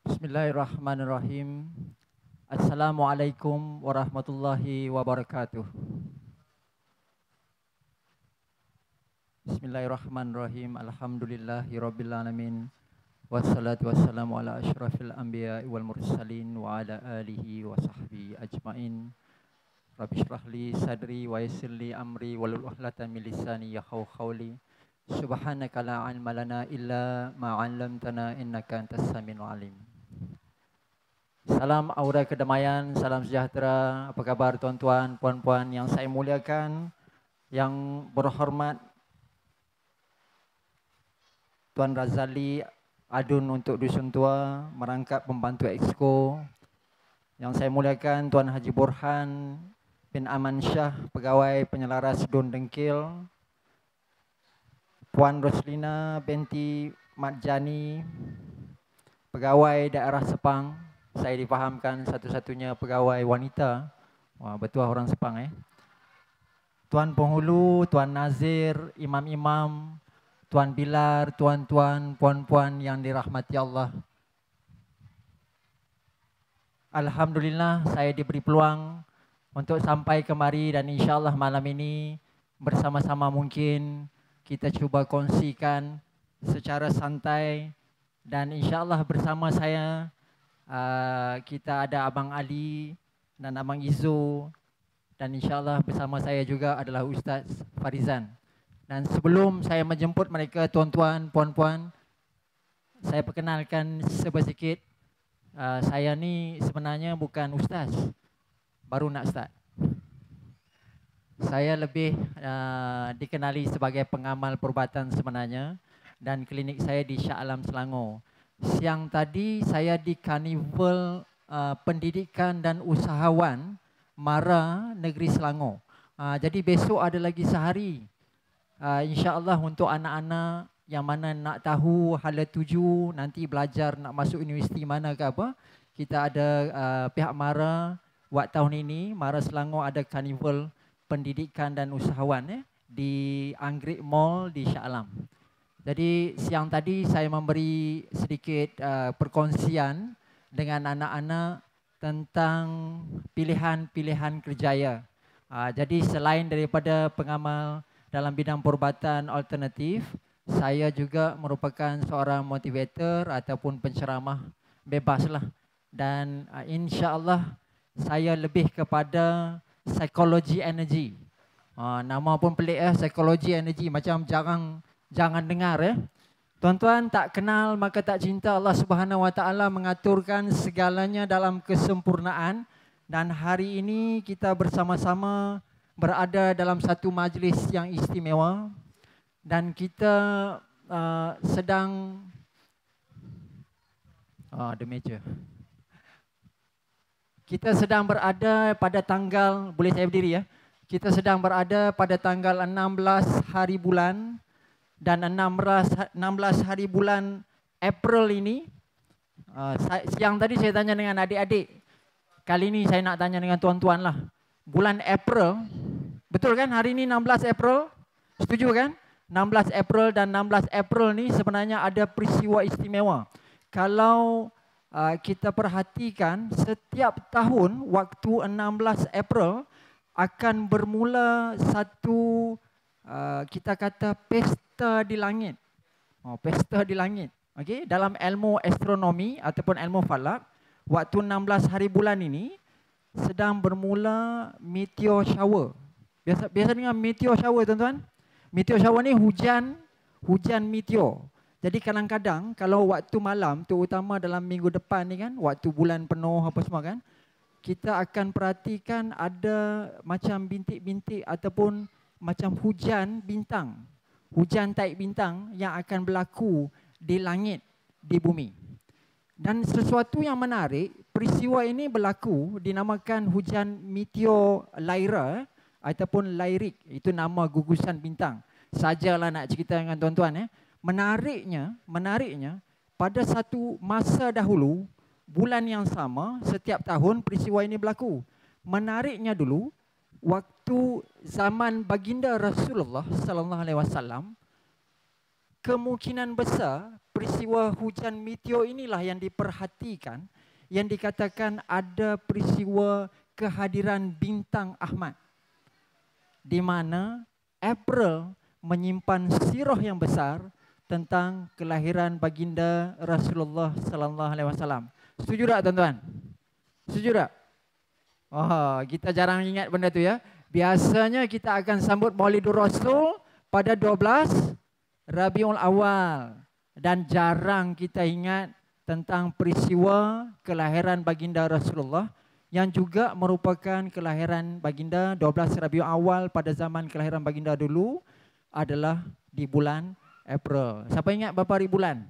Bismillahirrahmanirrahim. Assalamualaikum warahmatullahi wabarakatuh. Bismillahirrahmanirrahim. Alhamdulillahirabbil alamin. Wassalatu wassalamu ala asyrafil anbiya'i wal mursalin wa ala alihi wa sahbihi ajmain. Rabbi shrah li sadri wa yassir li amri wahlul 'uqdatam min lisani yafqahu qawli. Subhanaka la 'ilma lana illa ma 'allamtana innaka antas samiul alim. Salam aura kedamaian, salam sejahtera. Apa kabar tuan-tuan, puan-puan yang saya muliakan, yang berhormat Tuan Razali Adun untuk Dusun Tua, merangkap pembantu Exco. Yang saya muliakan Tuan Haji Burhan bin Aman Shah, pegawai penyelaras Dun Dengkil. Puan Roslina binti Madjani, pegawai daerah Sepang. Saya difahamkan satu-satunya pegawai wanita. Wah, betul orang Sepang Tuan Penghulu, Tuan Nazir, imam-imam, Tuan Bilar, tuan-tuan, puan-puan yang dirahmati Allah. Alhamdulillah saya diberi peluang untuk sampai kemari dan insyaAllah malam ini bersama-sama mungkin kita cuba kongsikan secara santai dan insyaAllah bersama saya kita ada Abang Ali dan Abang Izu dan insyaAllah bersama saya juga adalah Ustaz Farizan. Dan sebelum saya menjemput mereka tuan-tuan, puan-puan, saya perkenalkan sedikit. Saya ni sebenarnya bukan ustaz, baru nak start. Saya lebih dikenali sebagai pengamal perubatan sebenarnya dan klinik saya di Shah Alam Selangor. Siang tadi saya di Karnival Pendidikan dan Usahawan Mara Negeri Selangor. Jadi besok ada lagi sehari. InsyaAllah untuk anak-anak yang mana nak tahu hala tuju nanti belajar nak masuk universiti mana ke apa. Kita ada pihak Mara buat tahun ini. Mara Selangor ada Karnival Pendidikan dan Usahawan di Anggrek Mall di Shah Alam. Jadi siang tadi saya memberi sedikit perkongsian dengan anak-anak tentang pilihan-pilihan kerjaya. Jadi selain daripada pengamal dalam bidang perubatan alternatif, saya juga merupakan seorang motivator ataupun penceramah bebaslah. Dan insya-Allah saya lebih kepada psikologi energi. Nama pun pelik psikologi energi, macam jangan dengar Tuan-tuan, tak kenal maka tak cinta. Allah Subhanahu Wa Taala mengaturkan segalanya dalam kesempurnaan dan hari ini kita bersama-sama berada dalam satu majlis yang istimewa dan kita sedang the meja. Kita sedang berada pada tanggal, boleh saya berdiri Kita sedang berada pada tanggal 16 hari bulan dan 16 hari bulan April ini. Siang tadi saya tanya dengan adik-adik. Kali ini saya nak tanya dengan tuan-tuan lah. Bulan April, betul kan hari ini 16 April? Setuju kan? 16 April dan 16 April ni sebenarnya ada peristiwa istimewa. Kalau kita perhatikan setiap tahun waktu 16 April akan bermula satu kita kata pesta di langit. Pesta di langit. Okey, dalam ilmu astronomi ataupun ilmu falak, waktu 16 hari bulan ini sedang bermula meteor shower. Biasa dengar meteor shower tuan-tuan? Meteor shower ni hujan meteor. Jadi kadang-kadang kalau waktu malam, terutama dalam minggu depan ni kan, waktu bulan penuh apa semua kan, kita akan perhatikan ada macam bintik-bintik ataupun macam hujan bintang. Hujan taib bintang yang akan berlaku di langit, di bumi. Dan sesuatu yang menarik, peristiwa ini berlaku dinamakan hujan meteor Lyra ataupun Lyric. Itu nama gugusan bintang. Sajalah nak cerita dengan tuan-tuan Menariknya pada satu masa dahulu, bulan yang sama, setiap tahun peristiwa ini berlaku. Menariknya dulu, waktu zaman baginda Rasulullah sallallahu alaihi wasallam, kemungkinan besar peristiwa hujan meteor inilah yang diperhatikan, yang dikatakan ada peristiwa kehadiran bintang Ahmad, di mana April menyimpan sirah yang besar tentang kelahiran baginda Rasulullah sallallahu alaihi wasallam. Setuju tak tuan-tuan? Setuju tak? Oh, kita jarang ingat benda tu ya. Biasanya kita akan sambut Maulidur Rasul pada 12 Rabiul Awal, dan jarang kita ingat tentang peristiwa kelahiran baginda Rasulullah yang juga merupakan kelahiran baginda 12 Rabiul Awal pada zaman kelahiran baginda dulu adalah di bulan April. Siapa ingat berapa hari bulan?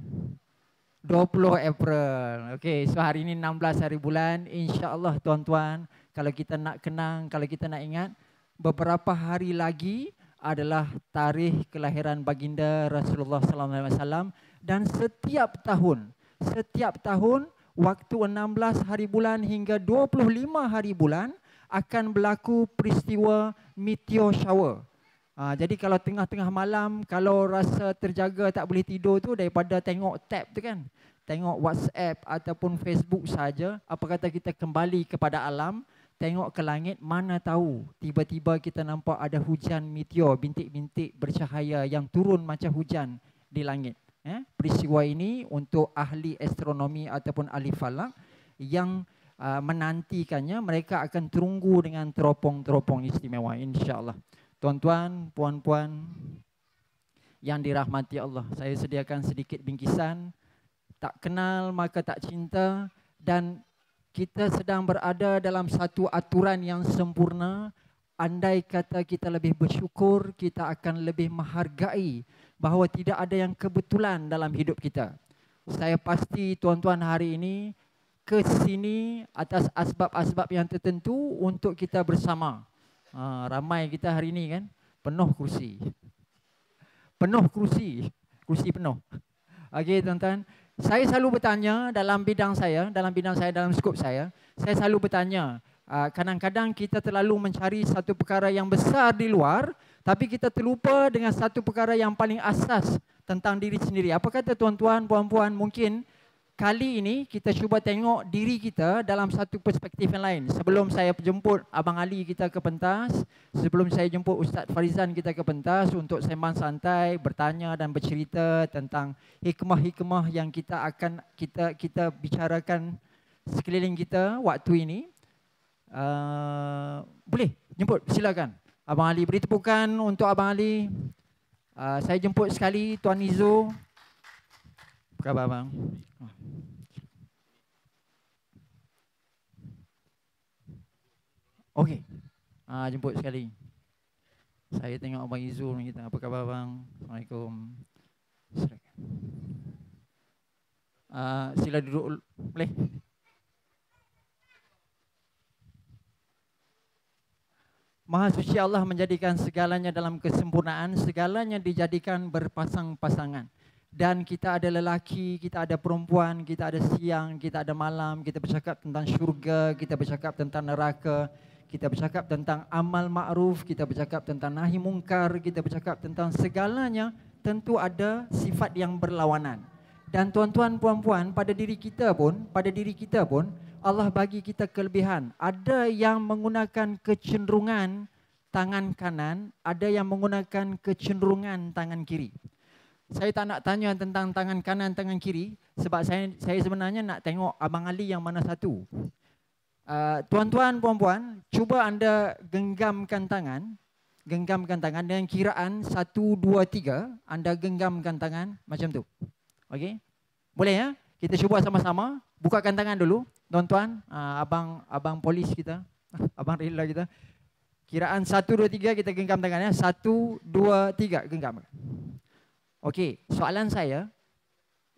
20 April. Okey, so hari ini 16 hari bulan. InsyaAllah tuan-tuan, kalau kita nak kenang, kalau kita nak ingat, beberapa hari lagi adalah tarikh kelahiran baginda Rasulullah sallallahu alaihi wasallam, dan setiap tahun waktu 16 hari bulan hingga 25 hari bulan akan berlaku peristiwa meteor shower. Jadi kalau tengah-tengah malam, kalau rasa terjaga tak boleh tidur tu, daripada tengok tab tu kan, tengok WhatsApp ataupun Facebook saja, apa kata kita kembali kepada alam, tengok ke langit, mana tahu tiba-tiba kita nampak ada hujan meteor, bintik-bintik bercahaya yang turun macam hujan di langit. Peristiwa ini untuk ahli astronomi ataupun ahli falak yang menantikannya, mereka akan terunggu dengan teropong-teropong istimewa, insya-Allah. Tuan-tuan, puan-puan yang dirahmati Allah, saya sediakan sedikit bingkisan. Tak kenal maka tak cinta, dan kita sedang berada dalam satu aturan yang sempurna. Andai kata kita lebih bersyukur, kita akan lebih menghargai bahawa tidak ada yang kebetulan dalam hidup kita. Saya pasti tuan-tuan hari ini ke sini atas asbab-asbab yang tertentu untuk kita bersama. Ramai kita hari ini kan, penuh kursi. Kursi penuh. Okey tuan-tuan, saya selalu bertanya dalam bidang saya, dalam skop saya selalu bertanya, kadang-kadang kita terlalu mencari satu perkara yang besar di luar, tapi kita terlupa dengan satu perkara yang paling asas tentang diri sendiri. Apa kata tuan-tuan, puan-puan, mungkin kali ini kita cuba tengok diri kita dalam satu perspektif yang lain. Sebelum saya jemput Abang Ali kita ke pentas, sebelum saya jemput Ustaz Farizan kita ke pentas untuk sembang santai, bertanya dan bercerita tentang hikmah-hikmah yang kita akan kita bicarakan sekeliling kita waktu ini. Boleh jemput, silakan. Abang Ali, beri tepukan untuk Abang Ali. Saya jemput sekali Tuan Izo. Apa khabar abang? Okey. Jemput sekali. Saya tengok Abang Izo ni kita. Apa khabar abang? Assalamualaikum. Silakan. Sila duduk, boleh? Maha suci Allah menjadikan segalanya dalam kesempurnaan, segalanya dijadikan berpasang-pasangan. Dan kita ada lelaki, kita ada perempuan, kita ada siang, kita ada malam, kita bercakap tentang syurga, kita bercakap tentang neraka, kita bercakap tentang amal ma'ruf, kita bercakap tentang nahi mungkar, kita bercakap tentang segalanya, tentu ada sifat yang berlawanan. Dan tuan-tuan, puan-puan, pada diri kita pun Allah bagi kita kelebihan. Ada yang menggunakan kecenderungan tangan kanan, ada yang menggunakan kecenderungan tangan kiri. Saya tak nak tanya tentang tangan kanan, tangan kiri, sebab saya sebenarnya nak tengok Abang Ali yang mana satu. Tuan-tuan, puan-puan, cuba anda genggamkan tangan dengan kiraan 1, 2, 3. Anda genggamkan tangan macam tu. Okey? Boleh ya? Kita cuba sama-sama. Bukakan tangan dulu, tuan-tuan. Abang polis kita, abang rela kita. Kiraan 1, 2, 3 kita genggam tangan ya. 1, 2, 3 genggam. Okey, soalan saya,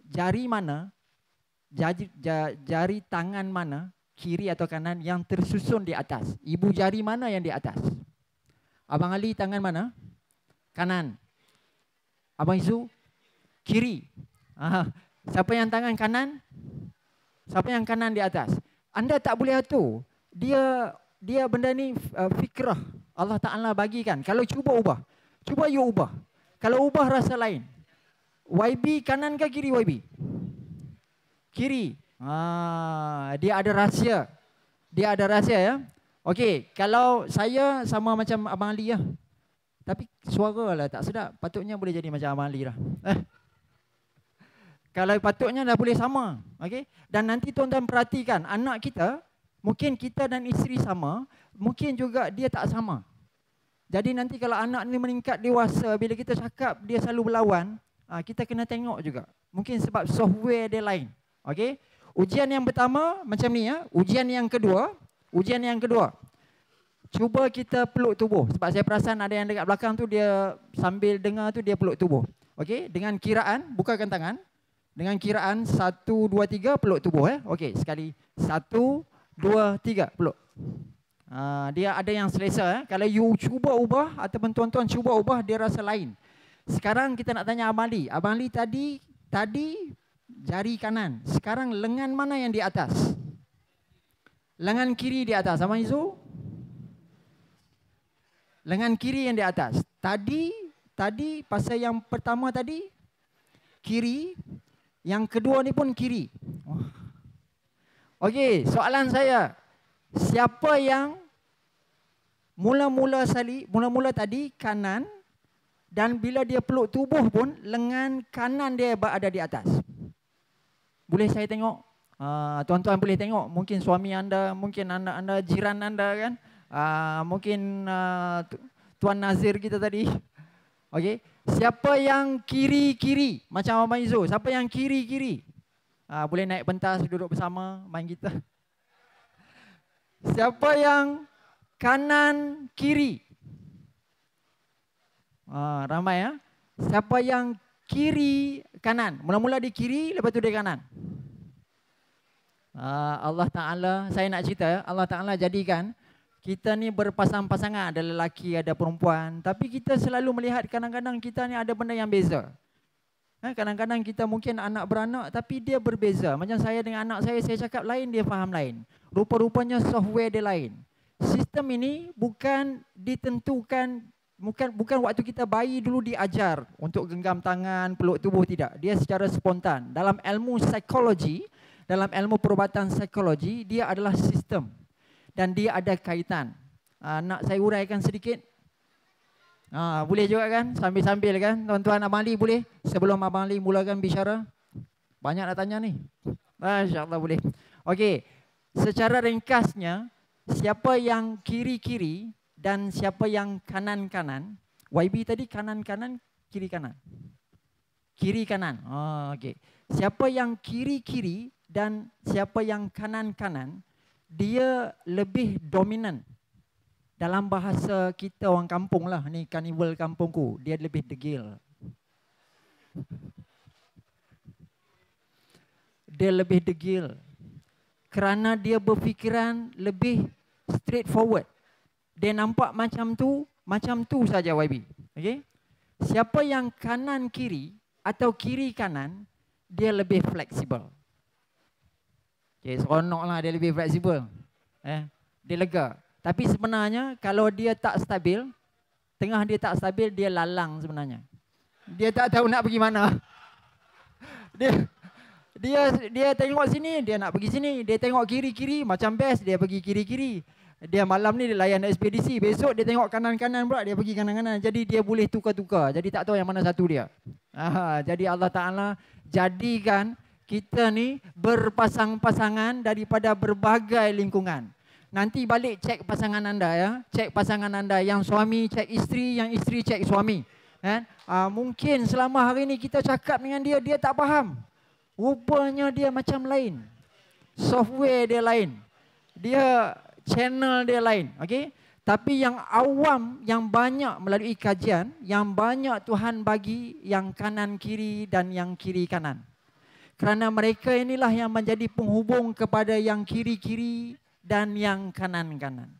jari mana, jari tangan mana, kiri atau kanan yang tersusun di atas? Ibu jari mana yang di atas? Abang Ali tangan mana? Kanan. Abang Izu? Kiri. Siapa yang tangan kanan? Siapa yang kanan di atas? Anda tak boleh atur. Dia benda ni fikrah Allah Ta'ala bagikan. Kalau cuba ubah, cuba you ubah. Kalau ubah rasa lain. YB kanan ke kiri YB? Kiri. Dia ada rahsia. Dia ada rahsia ya. Okey, kalau saya sama macam Abang Ali lah. Tapi suara lah tak sedap. Patutnya boleh jadi macam Abang Ali lah. Kalau patutnya dah boleh sama. Okey. Dan nanti tuan-tuan perhatikan, anak kita, mungkin kita dan isteri sama, mungkin juga dia tak sama. Jadi nanti kalau anak ni meningkat dewasa, bila kita cakap dia selalu berlawan, kita kena tengok juga. Mungkin sebab software dia lain. Okey. Ujian yang pertama macam ni ya. Ujian yang kedua. Cuba kita peluk tubuh. Sebab saya perasan ada yang dekat belakang tu dia sambil dengar tu dia peluk tubuh. Okey. Dengan kiraan, bukakan tangan. Dengan kiraan 1, 2, 3 peluk tubuh. Okey. Sekali. 1, 2, 3 peluk. Dia ada yang selesa. Kalau you cuba ubah ataupun tuan-tuan cuba ubah, dia rasa lain. Sekarang kita nak tanya Abang Ali. Abang Ali tadi jari kanan. Sekarang lengan mana yang di atas? Lengan kiri di atas. Abang Izu? Lengan kiri yang di atas. Tadi pasal yang pertama tadi kiri, yang kedua ni pun kiri. Okey, soalan saya. Siapa yang mula-mula tadi kanan, dan bila dia peluk tubuh pun lengan kanan dia berada di atas? Boleh saya tengok? Tuan-tuan boleh tengok. Mungkin suami anda, mungkin anda jiran anda kan? Mungkin Tuan Nazir kita tadi. Okey. Siapa yang kiri-kiri? Macam Abang Izu. Siapa yang kiri-kiri? Boleh naik pentas duduk bersama main kita. Siapa yang kanan kiri? Ramai ya. Siapa yang kiri kanan? Mula-mula di kiri, lepas tu di kanan. Allah Ta'ala, saya nak cerita ya. Allah Ta'ala jadikan kita ni berpasang-pasangan. Ada lelaki, ada perempuan. Tapi kita selalu melihat kadang-kadang kita ni ada benda yang beza. Kadang-kadang kita mungkin anak beranak tapi dia berbeza. Macam saya dengan anak saya cakap lain, dia faham lain. Rupa-rupanya software dia lain. Sistem ini bukan ditentukan, bukan waktu kita bayi dulu diajar untuk genggam tangan, peluk tubuh, tidak. Dia secara spontan. Dalam ilmu psikologi, dalam ilmu perubatan psikologi, dia adalah sistem. Dan dia ada kaitan. Nak saya uraikan sedikit? Boleh juga kan? Sambil-sambil kan? Tuan-tuan Abang Ali boleh? Sebelum Abang Ali mulakan bicara. Banyak nak tanya ni. InsyaAllah boleh. Okey. Secara ringkasnya, siapa yang kiri-kiri dan siapa yang kanan-kanan? YB tadi kanan-kanan, kiri-kanan. Kiri-kanan. Okey. Siapa yang kiri-kiri dan siapa yang kanan-kanan, dia lebih dominan. Dalam bahasa kita orang kampung lah, ni karnival kampungku, dia lebih degil. Dia lebih degil. Kerana dia berfikiran lebih straightforward. Dia nampak macam tu saja YB. Okay? Siapa yang kanan kiri atau kiri kanan, dia lebih fleksibel. Okay, seronok lah dia lebih fleksibel. Dia lega. Tapi sebenarnya kalau dia tak stabil, tengah dia tak stabil, dia lalang sebenarnya. Dia tak tahu nak pergi mana. Dia tengok sini, dia nak pergi sini. Dia tengok kiri-kiri, macam best, dia pergi kiri-kiri. Dia malam ni dia layan ekspedisi. Besok dia tengok kanan-kanan pula, dia pergi kanan-kanan. Jadi dia boleh tukar-tukar. Jadi tak tahu yang mana satu dia. Jadi Allah Ta'ala jadikan kita ni berpasang-pasangan daripada berbagai lingkungan. Nanti balik cek pasangan anda ya. Cek pasangan anda. Yang suami cek isteri, yang isteri cek suami. Mungkin selama hari ni kita cakap dengan dia, dia tak faham. Rupanya dia macam lain. Software dia lain. Dia channel dia lain. Okay? Tapi yang awam, yang banyak melalui kajian, yang banyak Tuhan bagi yang kanan kiri dan yang kiri kanan. Kerana mereka inilah yang menjadi penghubung kepada yang kiri-kiri dan yang kanan-kanan.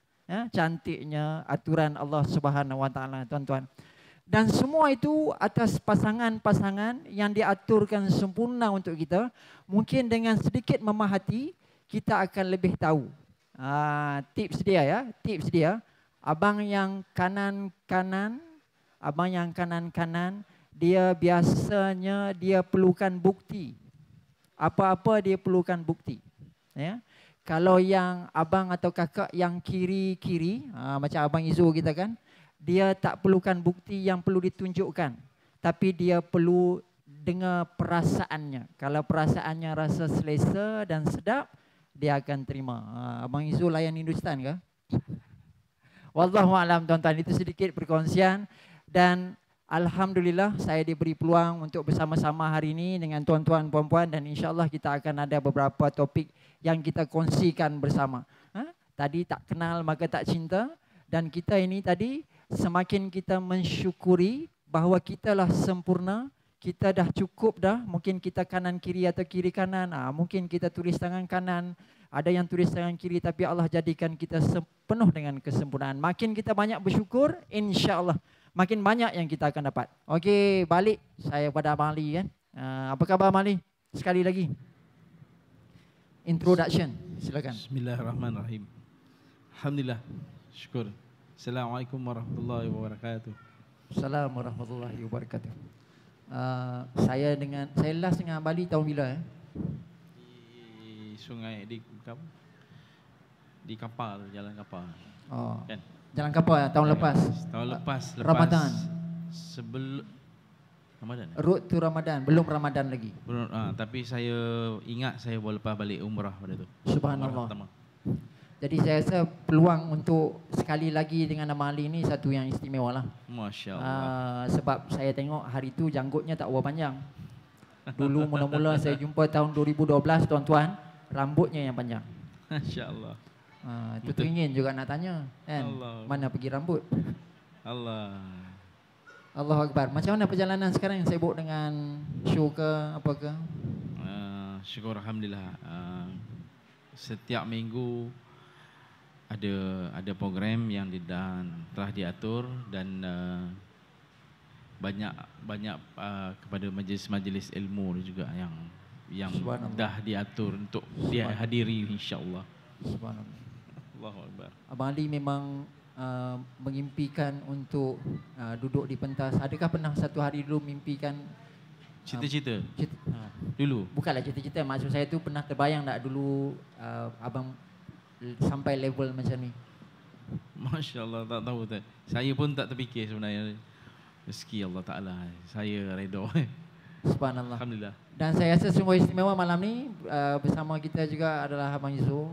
Cantiknya aturan Allah Subhanahu Wa Taala, tuan-tuan. Dan semua itu atas pasangan-pasangan yang diaturkan sempurna untuk kita. Mungkin dengan sedikit memahati, kita akan lebih tahu. Tips dia ya, tips dia. Abang yang kanan-kanan, abang yang kanan-kanan, dia biasanya dia perlukan bukti. Apa-apa dia perlukan bukti. Ya. Kalau yang abang atau kakak yang kiri-kiri, macam abang Izo kita kan, dia tak perlukan bukti yang perlu ditunjukkan. Tapi dia perlu dengar perasaannya. Kalau perasaannya rasa selesa dan sedap, dia akan terima. Abang Izo layan Hindustan ke? Wallahualam tuan-tuan, itu sedikit perkongsian. Dan alhamdulillah saya diberi peluang untuk bersama-sama hari ini dengan tuan-tuan puan-puan, dan insyaAllah kita akan ada beberapa topik yang kita kongsikan bersama. Tadi tak kenal maka tak cinta, dan kita ini tadi semakin kita mensyukuri bahawa kita lah sempurna, kita dah cukup dah. Mungkin kita kanan kiri atau kiri kanan, mungkin kita tulis tangan kanan, ada yang tulis tangan kiri, tapi Allah jadikan kita penuh dengan kesempurnaan. Makin kita banyak bersyukur, insya-Allah makin banyak yang kita akan dapat. Okey, balik saya pada Abang Ali kan. Apa khabar Abang Ali? Sekali lagi. Introduction, silakan. Bismillahirrahmanirrahim. Alhamdulillah. Syukur. Assalamualaikum warahmatullahi wabarakatuh. Assalamualaikum warahmatullahi wabarakatuh. Saya last dengan Bali tahun bila? Di sungai di kapal, jalan kapal. Oh. Kan? Jalan kapal tahun lepas. Tahun lepas Ramadan. Sebelum Ramadan. Road to Ramadan, belum Ramadan lagi. Belum, tapi saya ingat saya baru lepas balik umrah pada tu. Subhanallah. Jadi saya rasa peluang untuk sekali lagi dengan Abang Ali ni satu yang istimewa lah. Masya Allah. Sebab saya tengok hari tu janggutnya tak berapa panjang. Dulu mula-mula saya jumpa tahun 2012 tuan-tuan, rambutnya yang panjang. Masya Allah. Itu ingin juga nak tanya kan, Allah. Mana pergi rambut? Allah. Allahu Akbar. Macam mana perjalanan sekarang, sibuk dengan show ke apa ke? Syukur alhamdulillah. Setiap minggu ada program yang telah diatur, dan banyak kepada majlis-majlis ilmu juga yang dah diatur untuk dihadiri insya-Allah. Subhanallah. Allahu Akbar. Abang Ali memang mengimpikan untuk duduk di pentas. Adakah pernah satu hari dulu mimpikan cita-cita? Dulu? Bukanlah cita-cita, maksud saya tu pernah terbayang tak dulu abang sampai level macam ni? Masya Allah, tak tahu tak. Saya pun tak terfikir sebenarnya. Rezeki Allah Ta'ala, saya redha. Subhanallah. Alhamdulillah. Dan saya rasa sungguh istimewa malam ni. Bersama kita juga adalah Abang Izo,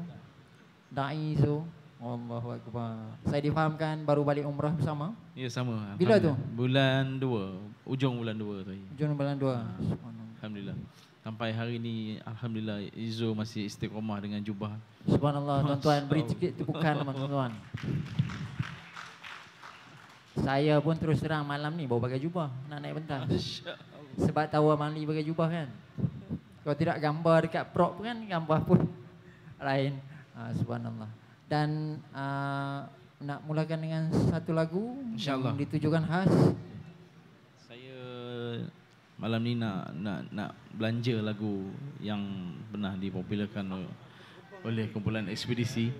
Da'i Izo. Allahu Akbar. Saya difahamkan baru balik umrah bersama. Ya, sama. Bila tu? Bulan 2, ujung bulan 2 tu. Ujung bulan 2. Alhamdulillah. Sampai hari ni alhamdulillah Izo masih istiqamah dengan jubah. Subhanallah tuan-tuan, beri sikit tepukan teman-tuan. Saya pun terus terang malam ni bawa pakai jubah nak naik pentas. Sebab tahu Abang Ali pakai jubah kan. Kalau tidak gambar dekat prop kan, gambar pun lain. Subhanallah. Dan nak mulakan dengan satu lagu yang ditujukan khas. Saya malam ni nak belanja lagu yang pernah dipopularkan oleh kumpulan Ekspedisi.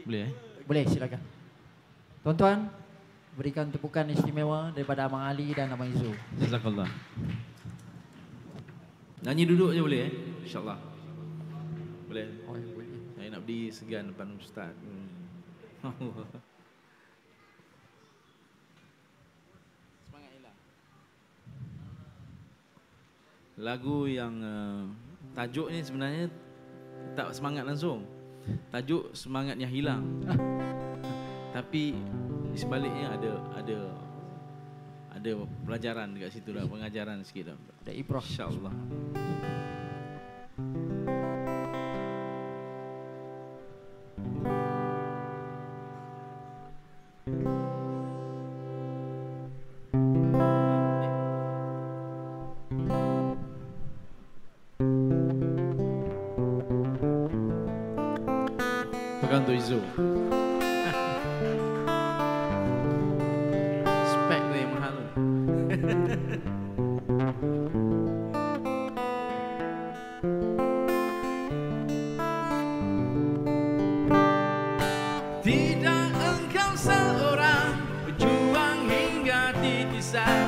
Boleh Boleh, silakan. Tuan-tuan, berikan tepukan istimewa daripada Abang Ali dan Abang Izo. Jazakallah. Nyanyi duduk je boleh InsyaAllah. Boleh? Oh, boleh. Saya nak berdiri segan depan Ustaz. Semangat hilang. Lagu yang tajuk ni sebenarnya tak semangat langsung. Tajuk semangatnya hilang. Tapi di sebaliknya ada pelajaran dekat situ dah, pengajaran sikit dah. Ada ibrah insya-Allah. Pegang tu Izo. Spek tu yang mahal tu. Tidak engkau seorang pejuang hingga titisan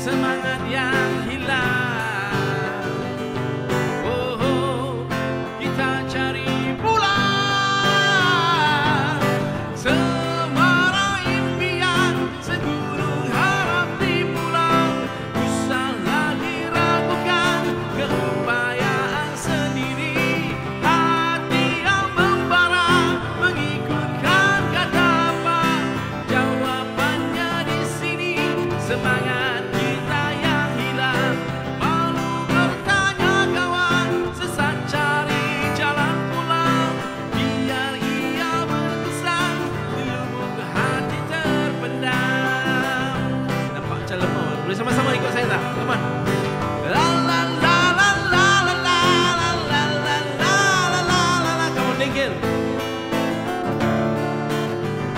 semangat yang hilang. Oh, oh, kita cari pulang semara impian, segunung harap di pulau. Usah lagi ragukan keupayaan sendiri, hati yang membara mengikutkan kata apa. Jawabannya di sini, semangat kita yang hilang. Malu bertanya kawan, sesat cari jalan pulang. Biar ia berkesan di lubuk hati terpendam. Nampak macam lemah. Boleh sama-sama ikut saya tak? Come on. La la la la la la la la la la la la la la. Come on, Dengkil.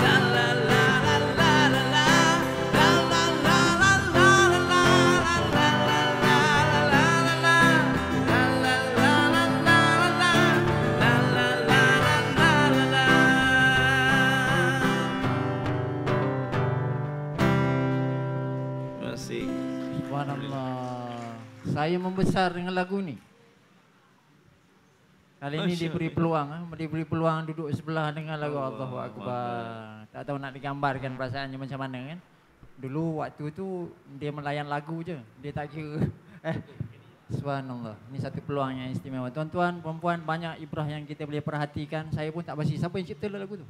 La la la la la la la. La la la la la la la. La la la la la la la. La la la la la la la. La la la la la la la. Terima kasih. Subhanallah. Saya membesar dengan lagu ni. Kali ini Masya diberi Allah. peluang, diberi peluang duduk sebelah dengan lagu Allahu Akbar. Tak tahu nak digambarkan perasaannya macam mana kan. Dulu waktu tu dia melayan lagu je. Dia tak kira. Subhanallah. Ini satu peluang yang istimewa. Tuan-tuan, perempuan, banyak ibrah yang kita boleh perhatikan. Saya pun tak pasti siapa yang cipta lagu tu.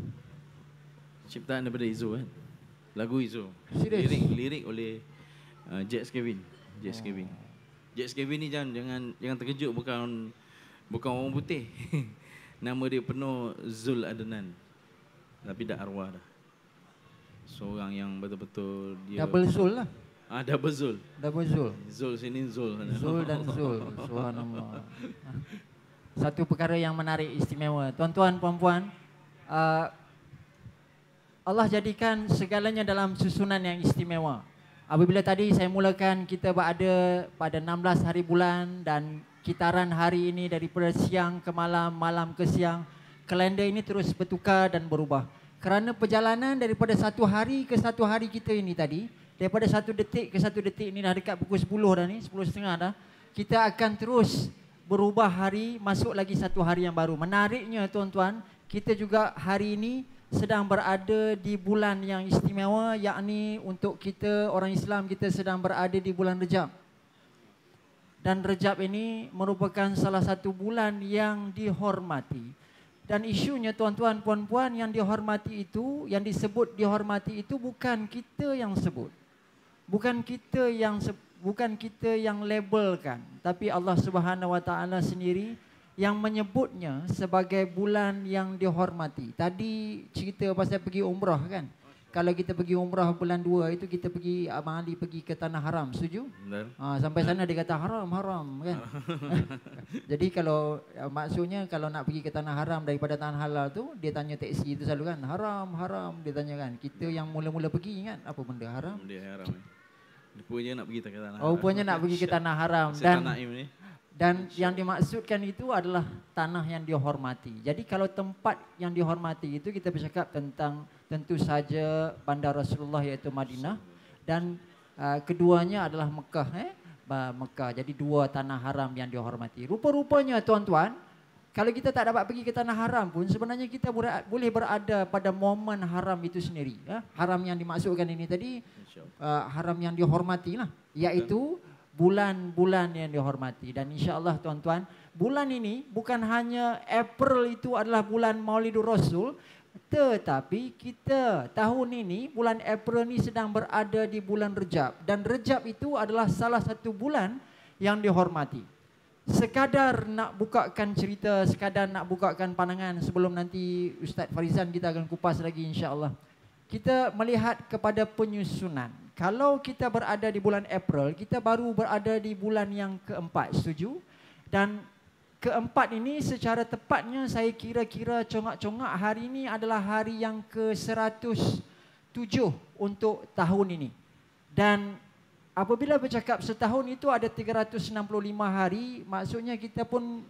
Ciptaan daripada Izo kan. Lagu Izo. Serius? Lirik oleh Jax Kevin. Jax Kevin. Jax Kevin ni jangan terkejut, bukan orang putih. Nama dia penuh Zul Adnan. Tapi dah arwah dah. Seorang yang betul-betul dia Double Zul lah. Double Zul. Double Zul. Zul sini Zul sana. Zul dan Zul. Subhanallah. Satu perkara yang menarik istimewa. Tuan-tuan, puan-puan, Allah jadikan segalanya dalam susunan yang istimewa. Apabila tadi saya mulakan kita berada pada 16 hari bulan dan kitaran hari ini daripada siang ke malam, malam ke siang, kalender ini terus bertukar dan berubah. Kerana perjalanan daripada satu hari ke satu hari kita ini tadi, daripada satu detik ke satu detik ini dah dekat pukul 10 dah ni, 10.30 dah, kita akan terus berubah hari, masuk lagi satu hari yang baru. Menariknya tuan-tuan, kita juga hari ini sedang berada di bulan yang istimewa, yakni untuk kita orang Islam, kita sedang berada di bulan Rejab. Dan Rejab ini merupakan salah satu bulan yang dihormati. Dan isunya tuan-tuan puan-puan, yang dihormati itu, yang disebut dihormati itu bukan kita yang sebut. Bukan kita yang labelkan, tapi Allah Subhanahu Wa Taala sendiri yang menyebutnya sebagai bulan yang dihormati. Tadi cerita pasal pergi umrah kan. Kalau kita pergi umrah bulan 2 itu kita pergi, Abang Ali pergi ke Tanah Haram, setuju? Sampai sana dia kata haram kan. Jadi kalau maksudnya kalau nak pergi ke Tanah Haram daripada Tanah Halal tu, dia tanya teksi tu selalu kan, haram dia tanya kan. Kita yang mula-mula pergi ingat apa benda haram? Benda haram ni. Rupanya nak pergi ke Tanah Haram. Oh, rupanya nak pergi ke Tanah Haram. Dan yang dimaksudkan itu adalah tanah yang dihormati. Jadi kalau tempat yang dihormati itu kita bercakap tentang tentu saja bandar Rasulullah iaitu Madinah, dan keduanya adalah Mekah. Mekah. Jadi dua tanah haram yang dihormati. Rupa-rupanya tuan-tuan, kalau kita tak dapat pergi ke tanah haram pun sebenarnya kita boleh berada pada momen haram itu sendiri. Haram yang dimaksudkan ini tadi haram yang dihormati lah, iaitu bulan-bulan yang dihormati. Dan insya-Allah tuan-tuan, bulan ini bukan hanya April itu adalah bulan Maulidur Rasul, tetapi kita tahun ini bulan April ini sedang berada di bulan Rejab, dan Rejab itu adalah salah satu bulan yang dihormati. Sekadar nak bukakan cerita, sekadar nak bukakan pandangan sebelum nanti Ustaz Farizan kita akan kupas lagi insya-Allah. Kita melihat kepada penyusunan. Kalau kita berada di bulan April, kita baru berada di bulan yang keempat, setuju? Dan keempat ini secara tepatnya saya kira-kira congak-congak hari ini adalah hari yang ke-107 untuk tahun ini. Dan apabila bercakap setahun itu ada 365 hari, maksudnya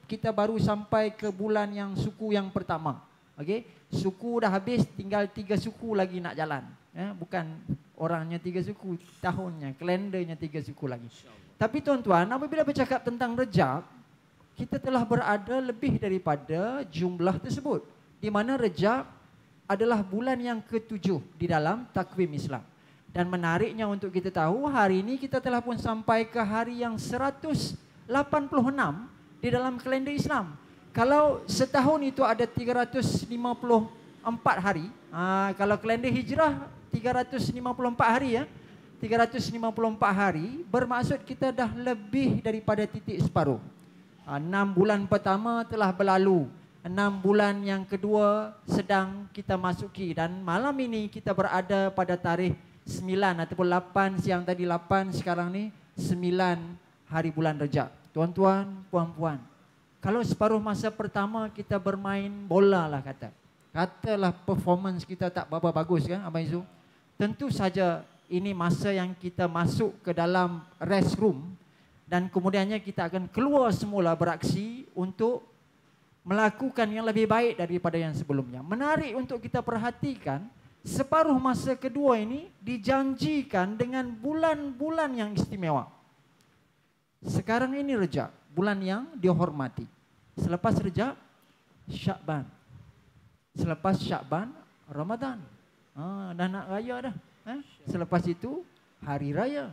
kita baru sampai ke bulan yang suku yang pertama. Okey, suku dah habis, tinggal 3 suku lagi nak jalan. Ya, bukan orangnya 3 suku, tahunnya, kalendernya 3 suku lagi. Tapi tuan-tuan, apabila bercakap tentang Rejab, kita telah berada lebih daripada jumlah tersebut. Di mana Rejab adalah bulan yang ke-7 di dalam takwim Islam. Dan menariknya untuk kita tahu, hari ini kita telah pun sampai ke hari yang 186 di dalam kalender Islam. Kalau setahun itu ada 354 hari, kalau kalender Hijrah 354 hari ya. 354 hari bermaksud kita dah lebih daripada titik separuh. 6 bulan pertama telah berlalu. 6 bulan yang kedua sedang kita masuki. Dan malam ini kita berada pada tarikh 9 ataupun 8, siang tadi 8, sekarang ni 9 hari bulan Rejab. Tuan-tuan, puan-puan, kalau separuh masa pertama kita bermain bola lah katalah performance kita tak berapa bagus kan Abang Izu. Tentu saja ini masa yang kita masuk ke dalam restroom dan kemudiannya kita akan keluar semula beraksi untuk melakukan yang lebih baik daripada yang sebelumnya. Menarik untuk kita perhatikan, separuh masa kedua ini dijanjikan dengan bulan-bulan yang istimewa. Sekarang ini Rejab, bulan yang dihormati. Selepas Rejab, Syakban. Selepas Syakban, Ramadan. Dah nak raya dah. Selepas itu hari raya.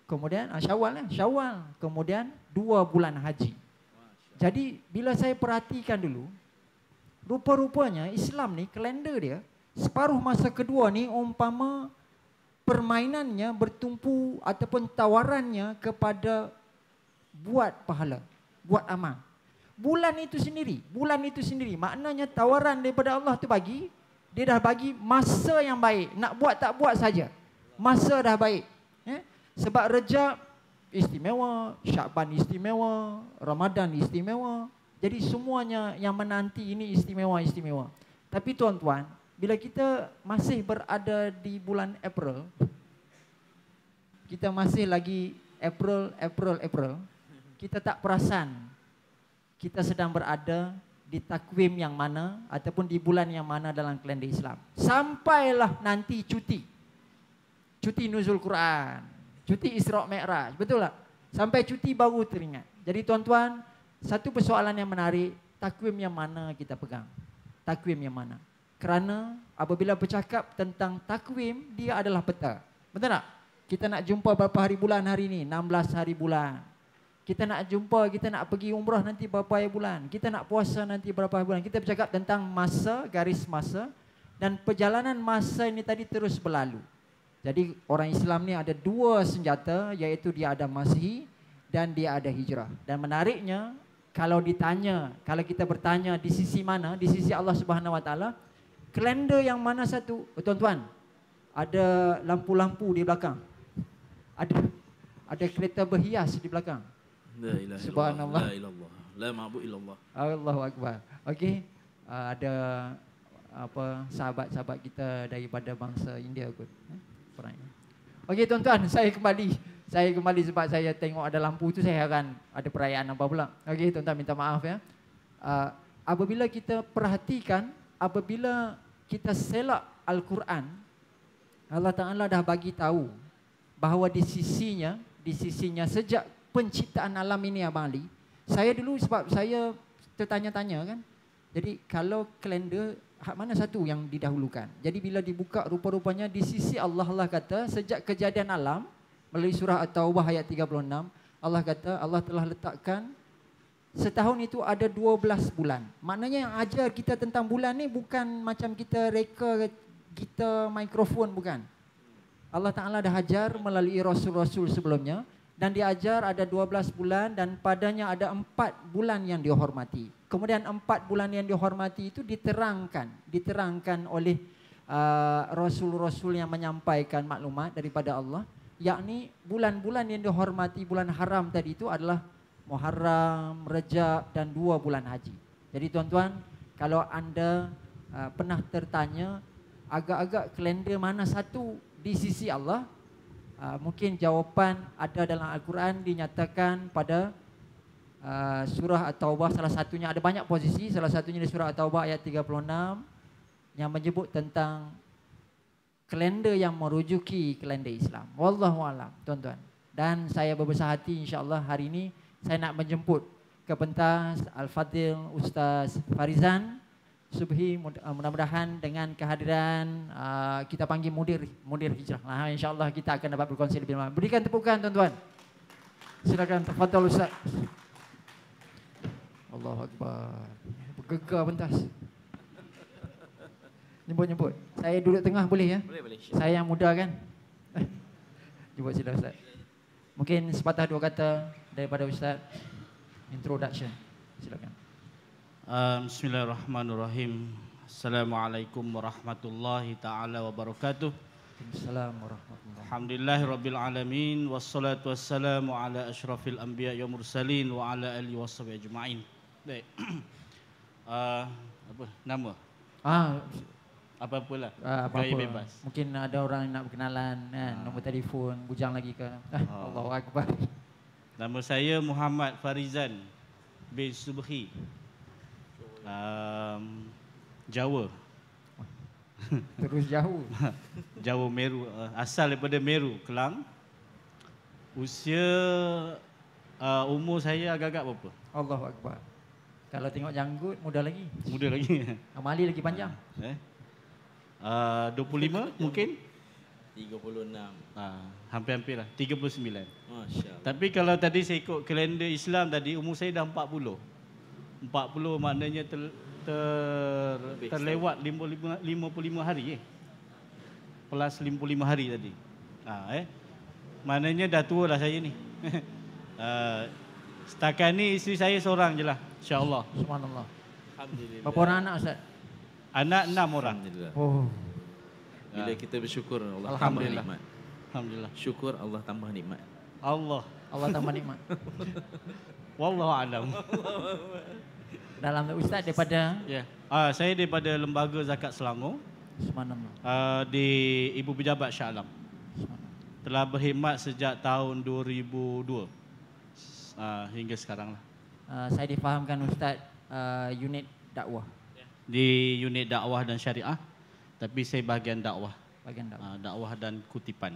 Kemudian Syawal. Kemudian 2 bulan haji. Jadi bila saya perhatikan dulu, rupa-rupanya Islam ni kalender dia separuh masa kedua ni umpama permainannya bertumpu ataupun tawarannya kepada buat pahala, buat amal. Bulan itu sendiri maknanya tawaran daripada Allah tu bagi, dia dah bagi masa yang baik. Nak buat tak buat saja, masa dah baik. Sebab Rejab istimewa, Syakban istimewa, Ramadan istimewa. Jadi semuanya yang menanti ini istimewa. Tapi tuan-tuan, bila kita masih berada di bulan April, kita masih lagi April, kita tak perasan kita sedang berada di takwim yang mana ataupun di bulan yang mana dalam kalender Islam. Sampailah nanti cuti nuzul Quran, cuti Isra' Mi'raj, betul tak? Sampai cuti baru teringat. Jadi tuan-tuan, satu persoalan yang menarik, takwim yang mana kita pegang? Takwim yang mana? Kerana apabila bercakap tentang takwim, dia adalah peta. Betul tak? Kita nak jumpa berapa hari bulan hari ini? 16 hari bulan. Kita nak jumpa, kita nak pergi umrah nanti berapa hari bulan. Kita nak puasa nanti berapa hari bulan. Kita bercakap tentang masa, garis masa. Dan perjalanan masa ini tadi terus berlalu. Jadi orang Islam ni ada 2 senjata, iaitu dia ada Masihi dan dia ada Hijrah. Dan menariknya, kalau kita bertanya di sisi mana? Di sisi Allah Subhanahu Wa Taala, kalender yang mana satu? Tuan-tuan, ada lampu-lampu di belakang. Ada kereta berhias di belakang. La ilaha Subhanallah. illallah. La ilallah. La ma'bud illallah. Allahu Akbar. Okey. Ada sahabat-sahabat kita daripada bangsa India kot. Perang. Okey tuan-tuan, saya kembali sebab saya tengok ada lampu tu, saya heran ada perayaan apa pula. Okey tuan-tuan, minta maaf ya. Apabila kita perhatikan, apabila kita selak Al-Quran, Allah Ta'ala dah bagi tahu bahawa di sisinya sejak penciptaan alam ini Abang Ali, saya dulu sebab saya tertanya-tanya kan. Jadi kalau kalender mana satu yang didahulukan? Jadi bila dibuka rupa-rupanya di sisi Allah kata sejak kejadian alam melalui surah At-Taubah ayat 36, Allah kata Allah telah letakkan setahun itu ada 12 bulan. Maknanya yang ajar kita tentang bulan ni bukan macam kita reka kita mikrofon, bukan. Allah Ta'ala dah ajar melalui Rasul-Rasul sebelumnya. Dan diajar ada 12 bulan dan padanya ada 4 bulan yang dihormati. Kemudian 4 bulan yang dihormati itu diterangkan oleh Rasul-Rasul yang menyampaikan maklumat daripada Allah. Yakni bulan-bulan yang dihormati, bulan haram tadi itu adalah Muharram, Rejab dan 2 bulan haji. Jadi tuan-tuan, kalau anda pernah tertanya agak-agak kalender mana satu di sisi Allah, mungkin jawapan ada dalam Al-Quran, dinyatakan pada surah At-Taubah. Salah satunya, ada banyak posisi, salah satunya di surah At-Taubah ayat 36 yang menyebut tentang kalender yang merujuki kalender Islam. Wallahu alam, tuan-tuan. Dan saya berbesar hati insya-Allah hari ini saya nak menjemput ke pentas Al-Fadhil Ustaz Farizan Subhi, mudah-mudahan dengan kehadiran kita panggil mudir hijrah. Insya-Allah kita akan dapat berkongsi lebih lama. Berikan tepukan tuan-tuan. Silakan tafadhal Ustaz. Allahu Akbar. Bergegar pentas. Nyebut. Saya duduk tengah boleh ya? Boleh. Saya yang muda kan? Jemput sila Ustaz. Mungkin sepatah dua kata daripada Ustaz. Introduction. Silakan. Bismillahirrahmanirrahim. Assalamualaikum warahmatullahi taala wabarakatuh. Waalaikumsalam warahmatullahi. Alhamdulillahirabbil alamin wassalatu wassalamu ala asyrafil anbiya wal mursalin wa ala alihi washabihi ajmain. Baik. Apa nama? Apa-apalah. Apa-apa. Gaya bebas. Mungkin ada orang nak berkenalan kan, nombor telefon, bujang lagi ke. Allahu Akbar. Nama saya Muhammad Farizan bin Subhi. Jawa. Terus jauh. Jawa Meru, asal daripada Meru, Kelang. Usia umur saya agak-agak berapa? Allahu Akbar. Kalau tengok janggut muda lagi. Muda lagi. Amali lagi panjang. 25 mungkin? 36. Hampir-hampir lah, 39. Masya-Allah. Tapi kalau tadi saya ikut kalender Islam tadi, umur saya dah 40. 40 maknanya terlewat 55 hari plus 55 hari tadi. Maknanya dah tua lah saya ni. Setakat ni isteri saya seorang je lah, insya-Allah. Subhanallah. Alhamdulillah. Berapa orang anak Ustaz? Anak 6 orang. Alhamdulillah. Oh. Bila kita bersyukur Allah tambah Alhamdulillah. nikmat. Alhamdulillah. Syukur Allah tambah nikmat. Allah tambah nikmat. wallahu alam. Dalam Ustaz daripada Ya. Saya daripada Lembaga Zakat Selangor. Subhanallah. Di Ibu Pejabat Shah Alam. Telah berkhidmat sejak tahun 2002 hingga sekarang lah. Saya difahamkan Ustaz unit dakwah. Di unit dakwah dan syariah, tapi saya bahagian dakwah. Bahagian dakwah. Dakwah dan kutipan.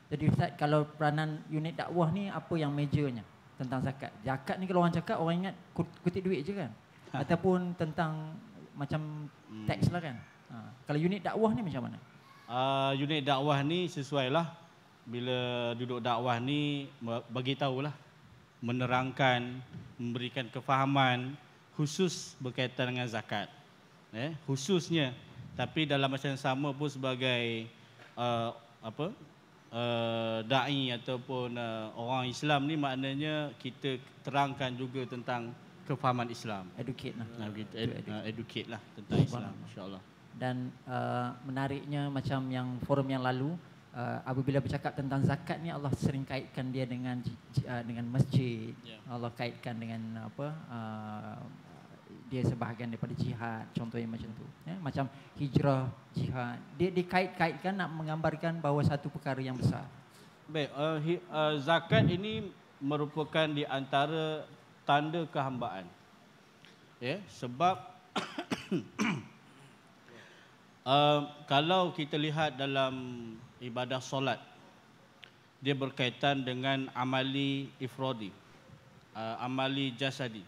Jadi Ustaz, kalau peranan unit dakwah ni apa yang majornya tentang zakat? Zakat ni kalau orang cakap orang ingat kutip duit je kan? Ataupun tentang macam teks lah kan? Kalau unit dakwah ni macam mana? Unit dakwah ni sesuai lah. Bila duduk dakwah ni bagi tahulah, menerangkan, memberikan kefahaman khusus berkaitan dengan zakat. Khususnya, tapi dalam masa yang sama pun sebagai da'i ataupun orang Islam ni, maknanya kita terangkan juga tentang kefahaman Islam. Educate lah. Educate lah tentang Islam, insya-Allah. Dan menariknya macam yang forum yang lalu, apabila bercakap tentang zakat ni, Allah sering kaitkan dia dengan masjid. Allah kaitkan dengan dia sebahagian daripada jihad, contohnya macam tu. Macam hijrah, jihad. Dia dikait-kaitkan nak menggambarkan bahawa satu perkara yang besar. Baik, zakat ini merupakan di antara tanda kehambaan. Sebab kalau kita lihat dalam ibadah solat, dia berkaitan dengan amali ifradi, amali jasadi.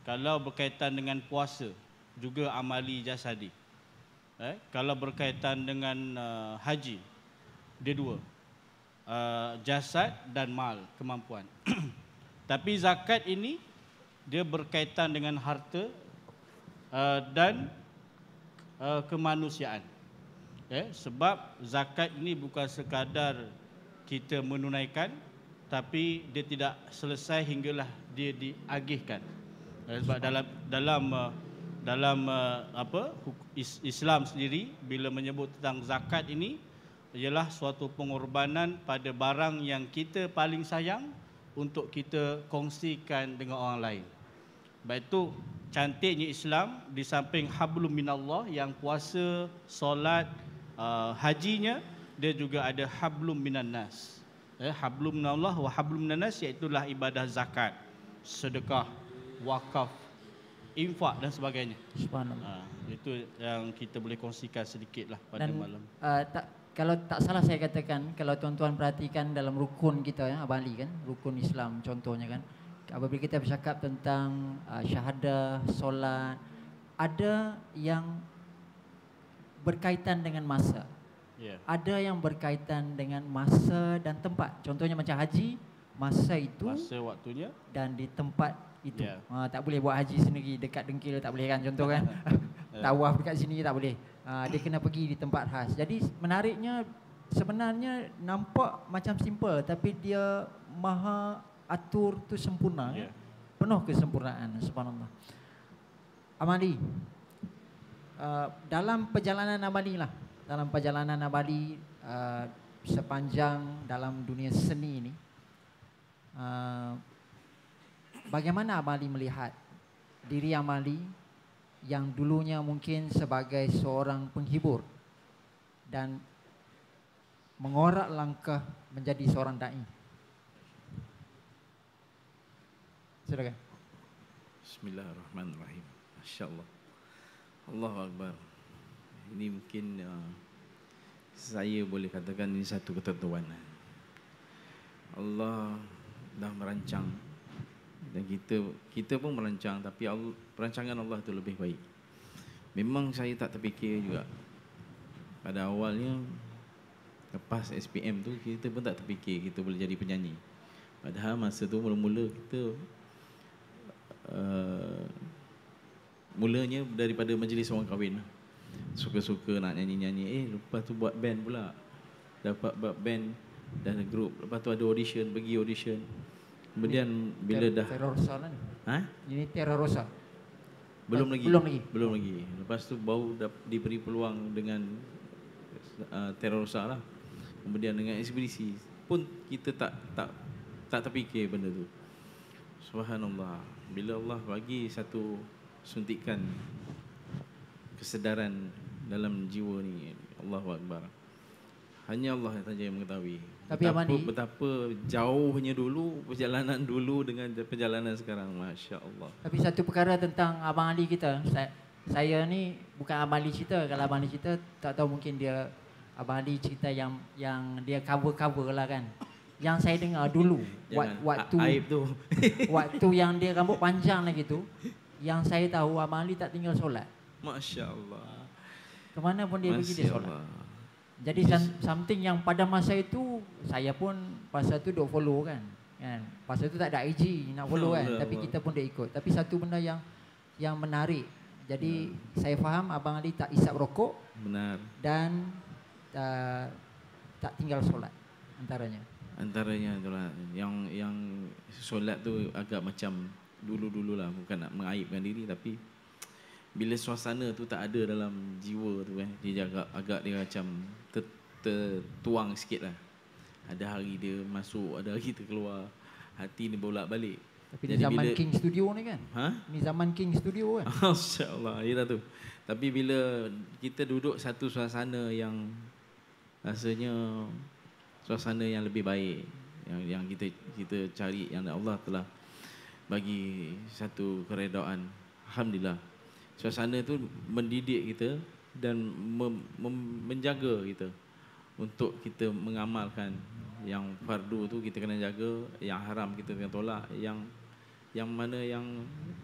Kalau berkaitan dengan puasa, juga amali jasadi. Kalau berkaitan dengan haji, dia dua, jasad dan mal, kemampuan. Tapi zakat ini dia berkaitan dengan harta dan kemanusiaan. Sebab zakat ini bukan sekadar kita menunaikan, tapi dia tidak selesai hinggalah dia diagihkan. Sebab dalam Islam sendiri, bila menyebut tentang zakat ini, ialah suatu pengorbanan pada barang yang kita paling sayang untuk kita kongsikan dengan orang lain. Baik itu cantiknya Islam, di samping hablum minallah yang puasa, solat, hajinya, dia juga ada hablum minan nas. Hablum minallah wa hablum minan nas, iaitulah ibadah zakat, sedekah, wakaf, infak dan sebagainya. Subhanallah. Itu yang kita boleh kongsikan sedikit lah pada Dan malam. kalau tak salah saya katakan, kalau tuan-tuan perhatikan dalam rukun kita ya, Abang Ali kan, rukun Islam contohnya kan, apabila kita bercakap tentang syahadah, solat, ada yang berkaitan dengan masa. Ya. Ada yang berkaitan dengan masa dan tempat. Contohnya macam haji, masa itu Masa waktunya. dan di tempat itu. Ya. Tak boleh buat haji sendiri dekat dengkil, tak boleh kan, contoh kan. Tawaf dekat sini tak boleh. Dia kena pergi di tempat khas. Jadi menariknya sebenarnya nampak macam simple tapi dia maha atur tu sempurna. Ya. Penuh kesempurnaan, subhanallah. Amali, dalam perjalanan Amali lah, dalam perjalanan Amali sepanjang dalam dunia seni ini, bagaimana Amali melihat diri Amali yang dulunya mungkin sebagai seorang penghibur dan mengorak langkah menjadi seorang da'i? Silakan. Bismillahirrahmanirrahim. Masya-Allah. Allahu Akbar. Ini mungkin saya boleh katakan ini satu ketentuan. Allah dah merancang dan kita pun merancang, tapi perancangan Allah itu lebih baik. Memang saya tak terfikir juga pada awalnya, lepas SPM tu kita pun tak terfikir kita boleh jadi penyanyi. Padahal masa tu mula-mula kita mulanya daripada majlis orang kahwin, suka-suka nak nyanyi-nyanyi. Lepas tu buat band pula, dapat buat band dan grup. Lepas tu ada audition, pergi audition. Kemudian bila dah Terrosa lah ni. Ini Terrosa. Belum lagi. Belum lagi. Lepas tu baru diberi peluang dengan Terrosa lah. Kemudian dengan ekspedisi pun kita tak terfikir benda tu. Subhanallah. Bila Allah bagi satu suntikan kesedaran dalam jiwa ni, Allahu Akbar. Hanya Allah saja yang mengetahui. Tapi betapa jauhnya dulu perjalanan dulu dengan perjalanan sekarang. Masya Allah. Tapi satu perkara tentang Abang Ali kita, saya ni bukan Abang Ali cerita. Kalau Abang Ali cerita, tak tahu mungkin dia Abang Ali cerita yang dia cover lah kan. Yang saya dengar dulu waktu aib tu. waktu yang dia rambut panjang lagi tu, yang saya tahu Abang Ali tak tinggal solat. Masya Allah. Kemana pun dia pergi dia solat. Jadi something yang pada masa itu saya pun pasal tu duk follow kan. Pasal tu tak ada IG nak follow kan, tapi kita pun dia ikut. Tapi satu benda yang menarik. Jadi saya faham Abang Ali tak isap rokok. Benar. Dan tak tinggal solat antaranya. Antaranya itulah yang solat tu agak macam dulu-dululah, bukan nak mengaibkan diri, tapi bila suasana tu tak ada dalam jiwa tu dia agak dia macam tertuang sikit lah. Ada hari dia masuk, ada hari dia keluar, hati ni bolak-balik. Tapi ni zaman King Studio ni kan? Ni zaman King Studio kan? Masya-Allah, ya tu. Tapi bila kita duduk satu suasana yang rasanya suasana yang lebih baik, yang kita cari, yang Allah telah bagi satu keredaan, alhamdulillah. Suasana itu mendidik kita dan menjaga kita untuk kita mengamalkan yang fardu tu kita kena jaga, yang haram kita kena tolak, yang mana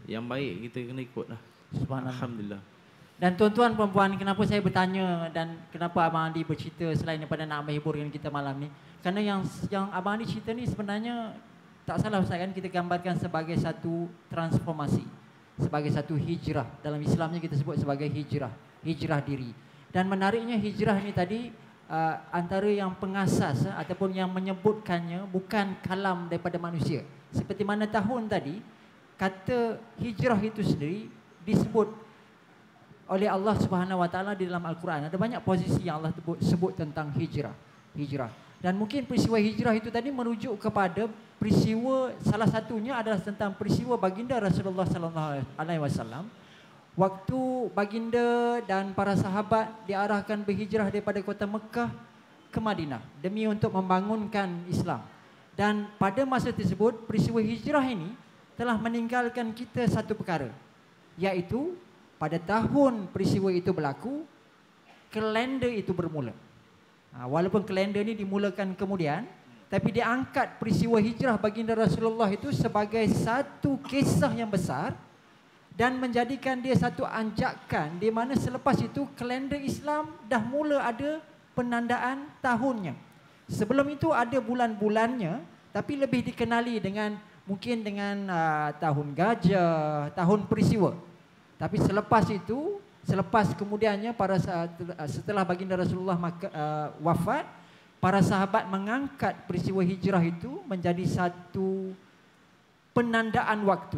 yang baik kita kena ikutlah. Subhanallah. Alhamdulillah. Dan tuan-tuan perempuan, kenapa saya bertanya dan kenapa Abang Adi bercerita selain daripada nak menghiburkan kita malam ni? Kerana yang Abang Adi cerita ni sebenarnya tak salah Ustaz kan, kita gambarkan sebagai satu transformasi, sebagai satu hijrah. Dalam Islamnya kita sebut sebagai hijrah diri. Dan menariknya hijrah ni tadi antara yang pengasas ataupun yang menyebutkannya bukan kalam daripada manusia. Seperti mana tahun tadi, kata hijrah itu sendiri disebut oleh Allah Subhanahu Wa Taala di dalam Al-Quran. Ada banyak posisi yang Allah sebut tentang hijrah. Dan mungkin peristiwa hijrah itu tadi merujuk kepada peristiwa, salah satunya adalah tentang peristiwa baginda Rasulullah sallallahu alaihi wasallam. Waktu baginda dan para sahabat diarahkan berhijrah daripada kota Mekah ke Madinah demi untuk membangunkan Islam. Dan pada masa tersebut peristiwa hijrah ini telah meninggalkan kita satu perkara. Iaitu pada tahun peristiwa itu berlaku, kalender itu bermula. Walaupun kalender ini dimulakan kemudian, tapi diangkat peristiwa hijrah baginda Rasulullah itu sebagai satu kisah yang besar dan menjadikan dia satu anjakan di mana selepas itu kalender Islam dah mula ada penandaan tahunnya. Sebelum itu ada bulan-bulannya, tapi lebih dikenali dengan mungkin dengan tahun gajah, tahun peristiwa. Tapi selepas itu, selepas kemudiannya setelah baginda Rasulullah wafat, para sahabat mengangkat peristiwa hijrah itu menjadi satu penandaan waktu.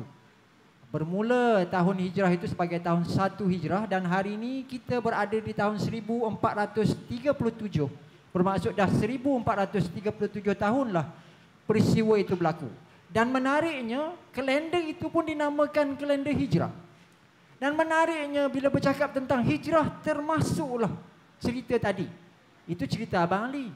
Bermula tahun hijrah itu sebagai tahun 1 hijrah dan hari ini kita berada di tahun 1437. Bermaksud dah 1437 tahunlah peristiwa itu berlaku. Dan menariknya, kalender itu pun dinamakan kalender hijrah. Dan menariknya bila bercakap tentang hijrah termasuklah cerita tadi. Itu cerita Abang Ali.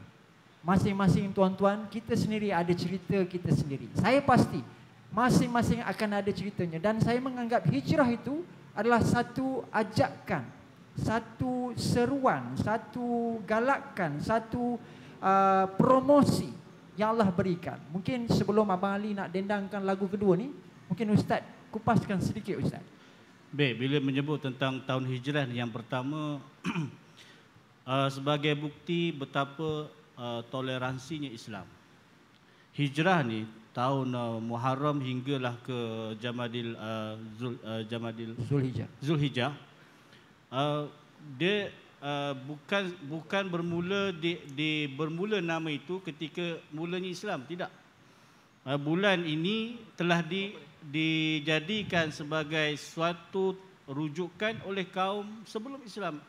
Masing-masing tuan-tuan kita sendiri ada cerita kita sendiri. Saya pasti masing-masing akan ada ceritanya. Dan saya menganggap hijrah itu adalah satu ajakan, satu seruan, satu galakan, satu promosi yang Allah berikan. Mungkin sebelum Abang Ali nak dendangkan lagu kedua ni, mungkin Ustaz kupaskan sedikit Ustaz. Baik, bila menyebut tentang tahun hijrah yang pertama sebagai bukti betapa toleransinya Islam. Hijrah ni tahun Muharram hinggalah ke Zulhijjah. Dia bukan bermula bermula nama itu ketika mulanya Islam, tidak. Bulan ini telah dijadikan sebagai suatu rujukan oleh kaum sebelum Islam,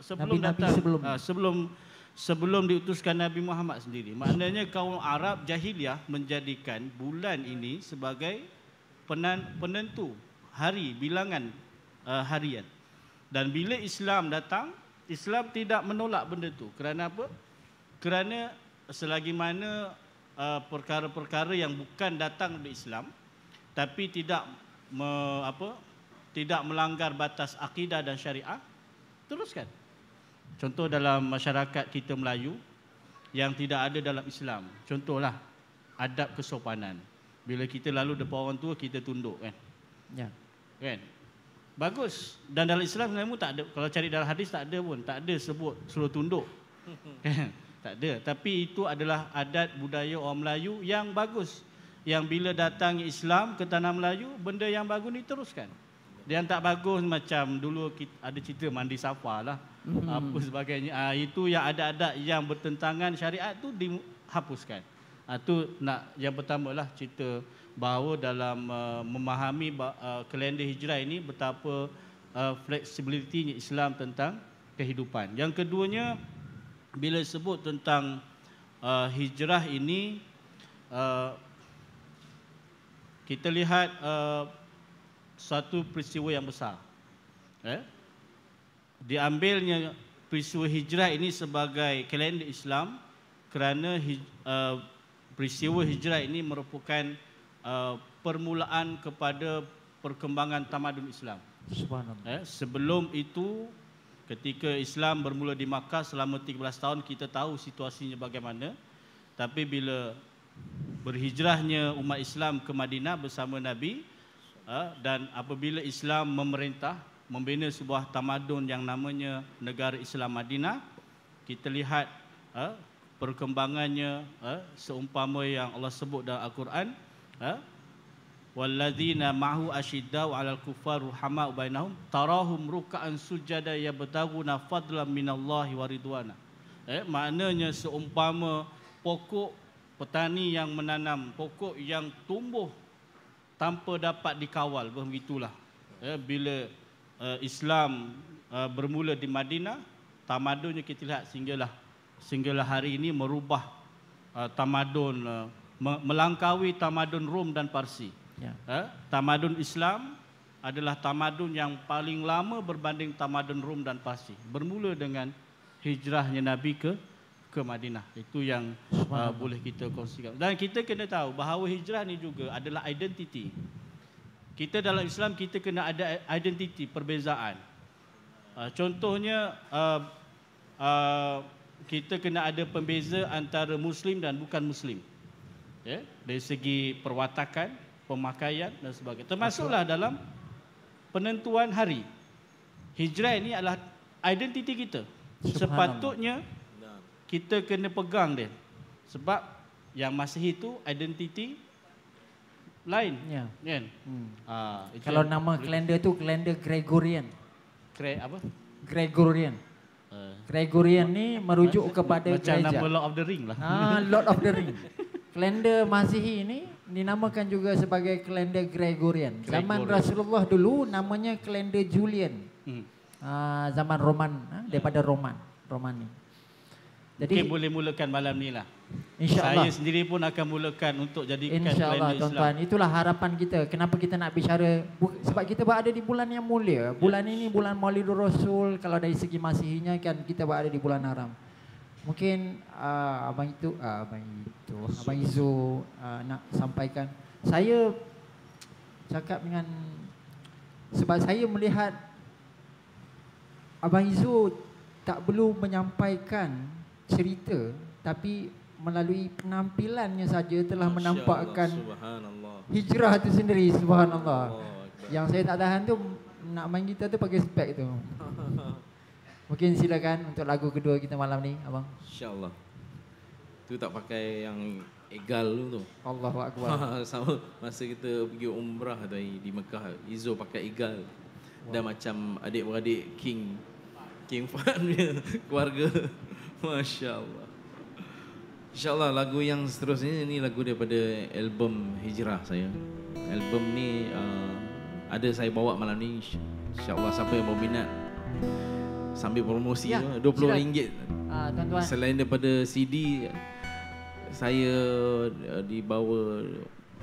sebelum diutuskan Nabi Muhammad sendiri. Maknanya kaum Arab jahiliyah menjadikan bulan ini sebagai penentu hari, bilangan harian. Dan bila Islam datang, Islam tidak menolak benda itu. Kerana apa? Kerana selagi mana perkara-perkara yang bukan datang dari Islam tapi tidak melanggar batas akidah dan syariah, teruskan. Contoh dalam masyarakat kita Melayu yang tidak ada dalam Islam. Contohlah adab kesopanan. Bila kita lalu depan orang tua kita tunduk kan. Ya. Kan? Bagus. Dan dalam Islam sebenarnya tak ada. Kalau cari dalam hadis tak ada pun, tak ada sebut suruh tunduk. Tak ada. Tapi itu adalah adat budaya orang Melayu yang bagus. Yang bila datang Islam ke tanah Melayu, benda yang bagus ni teruskan. Yang tak bagus macam dulu ada cerita mandi safa lah, apa sebagainya. Itu yang ada-ada yang bertentangan syariat tu dihapuskan. Itu nak yang pertama lah cerita bahawa dalam memahami kalender hijrah ini betapa fleksibilitinya Islam tentang kehidupan. Yang keduanya, bila sebut tentang hijrah ini, kita lihat satu peristiwa yang besar. Diambilnya peristiwa hijrah ini sebagai kalender Islam kerana peristiwa hijrah ini merupakan permulaan kepada perkembangan tamadun Islam. Subhanallah. Sebelum itu, ketika Islam bermula di Makkah selama 13 tahun, kita tahu situasinya bagaimana. Tapi bila berhijrahnya umat Islam ke Madinah bersama Nabi, dan apabila Islam memerintah membina sebuah tamadun yang namanya negara Islam Madinah, kita lihat perkembangannya seumpama yang Allah sebut dalam Al-Quran, walladzina ma'hu asyiddau 'alal kuffar ruhama'u bainahum tarahum ruk'an sujada yabtaguna fadlan minallahi wa ridwana. Maknanya seumpama pokok petani yang menanam pokok yang tumbuh tanpa dapat dikawal, begitulah. Bila Islam bermula di Madinah, tamadunnya kita lihat sehinggalah hari ini merubah tamadun, melangkaui tamadun Rom dan Parsi. Ya. Tamadun Islam adalah tamadun yang paling lama berbanding tamadun Rom dan Parsi. Bermula dengan hijrahnya Nabi ke Madinah. Itu yang boleh kita kongsikan. Dan kita kena tahu bahawa hijrah ni juga adalah identiti. Kita dalam Islam kita kena ada identiti, perbezaan. Contohnya kita kena ada pembeza antara Muslim dan bukan Muslim. Ya, dari segi perwatakan, pemakaian dan sebagainya. Termasuklah dalam penentuan hari. Hijrah ini adalah identiti kita. Sepatutnya kita kena pegang dia. Sebab yang Masihi itu identiti lain. Ya. Kan? Kalau nama kalender tu kalender Gregorian. Apa? Gregorian. Gregorian ni merujuk kepada macam gereja. nama Lord of the Ring lah. Lord of the Ring. Kalender Masihi ini dinamakan juga sebagai kalender Gregorian. Zaman Rasulullah dulu namanya kalender Julian. Zaman Roman, daripada Roman ni. Jadi Mungkin boleh mulakan malam ni lah. InsyaAllah. Saya sendiri pun akan mulakan untuk jadikan InsyaAllah kalender tuan-tuan. Islam. Itulah harapan kita. Kenapa kita nak bicara. Sebab kita berada di bulan yang mulia. Bulan ini bulan Maulidur Rasul. Kalau dari segi Masihinya kan kita berada di bulan haram. Mungkin Abang Izu nak sampaikan. Saya cakap dengan, sebab saya melihat Abang Izu tak perlu menyampaikan cerita, tapi melalui penampilannya saja telah menampakkan hijrah itu sendiri. Subhanallah. Yang saya tak tahan tu nak main gitar tu pakai spek tu. Mungkin silakan untuk lagu kedua kita malam ni, abang. InsyaAllah. Tu tak pakai yang egal tu. Allahu akbar. Sama masa kita pergi umrah tadi di Mekah, Izo pakai egal. Dan macam adik-beradik King Fan dia, keluarga. Masya-Allah. InsyaAllah lagu yang seterusnya ni lagu daripada album Hijrah saya. Album ni ada saya bawa malam ni. InsyaAllah siapa yang berminat sambil promosi Ya, RM20. Tuan-tuan. Selain daripada CD, saya dibawa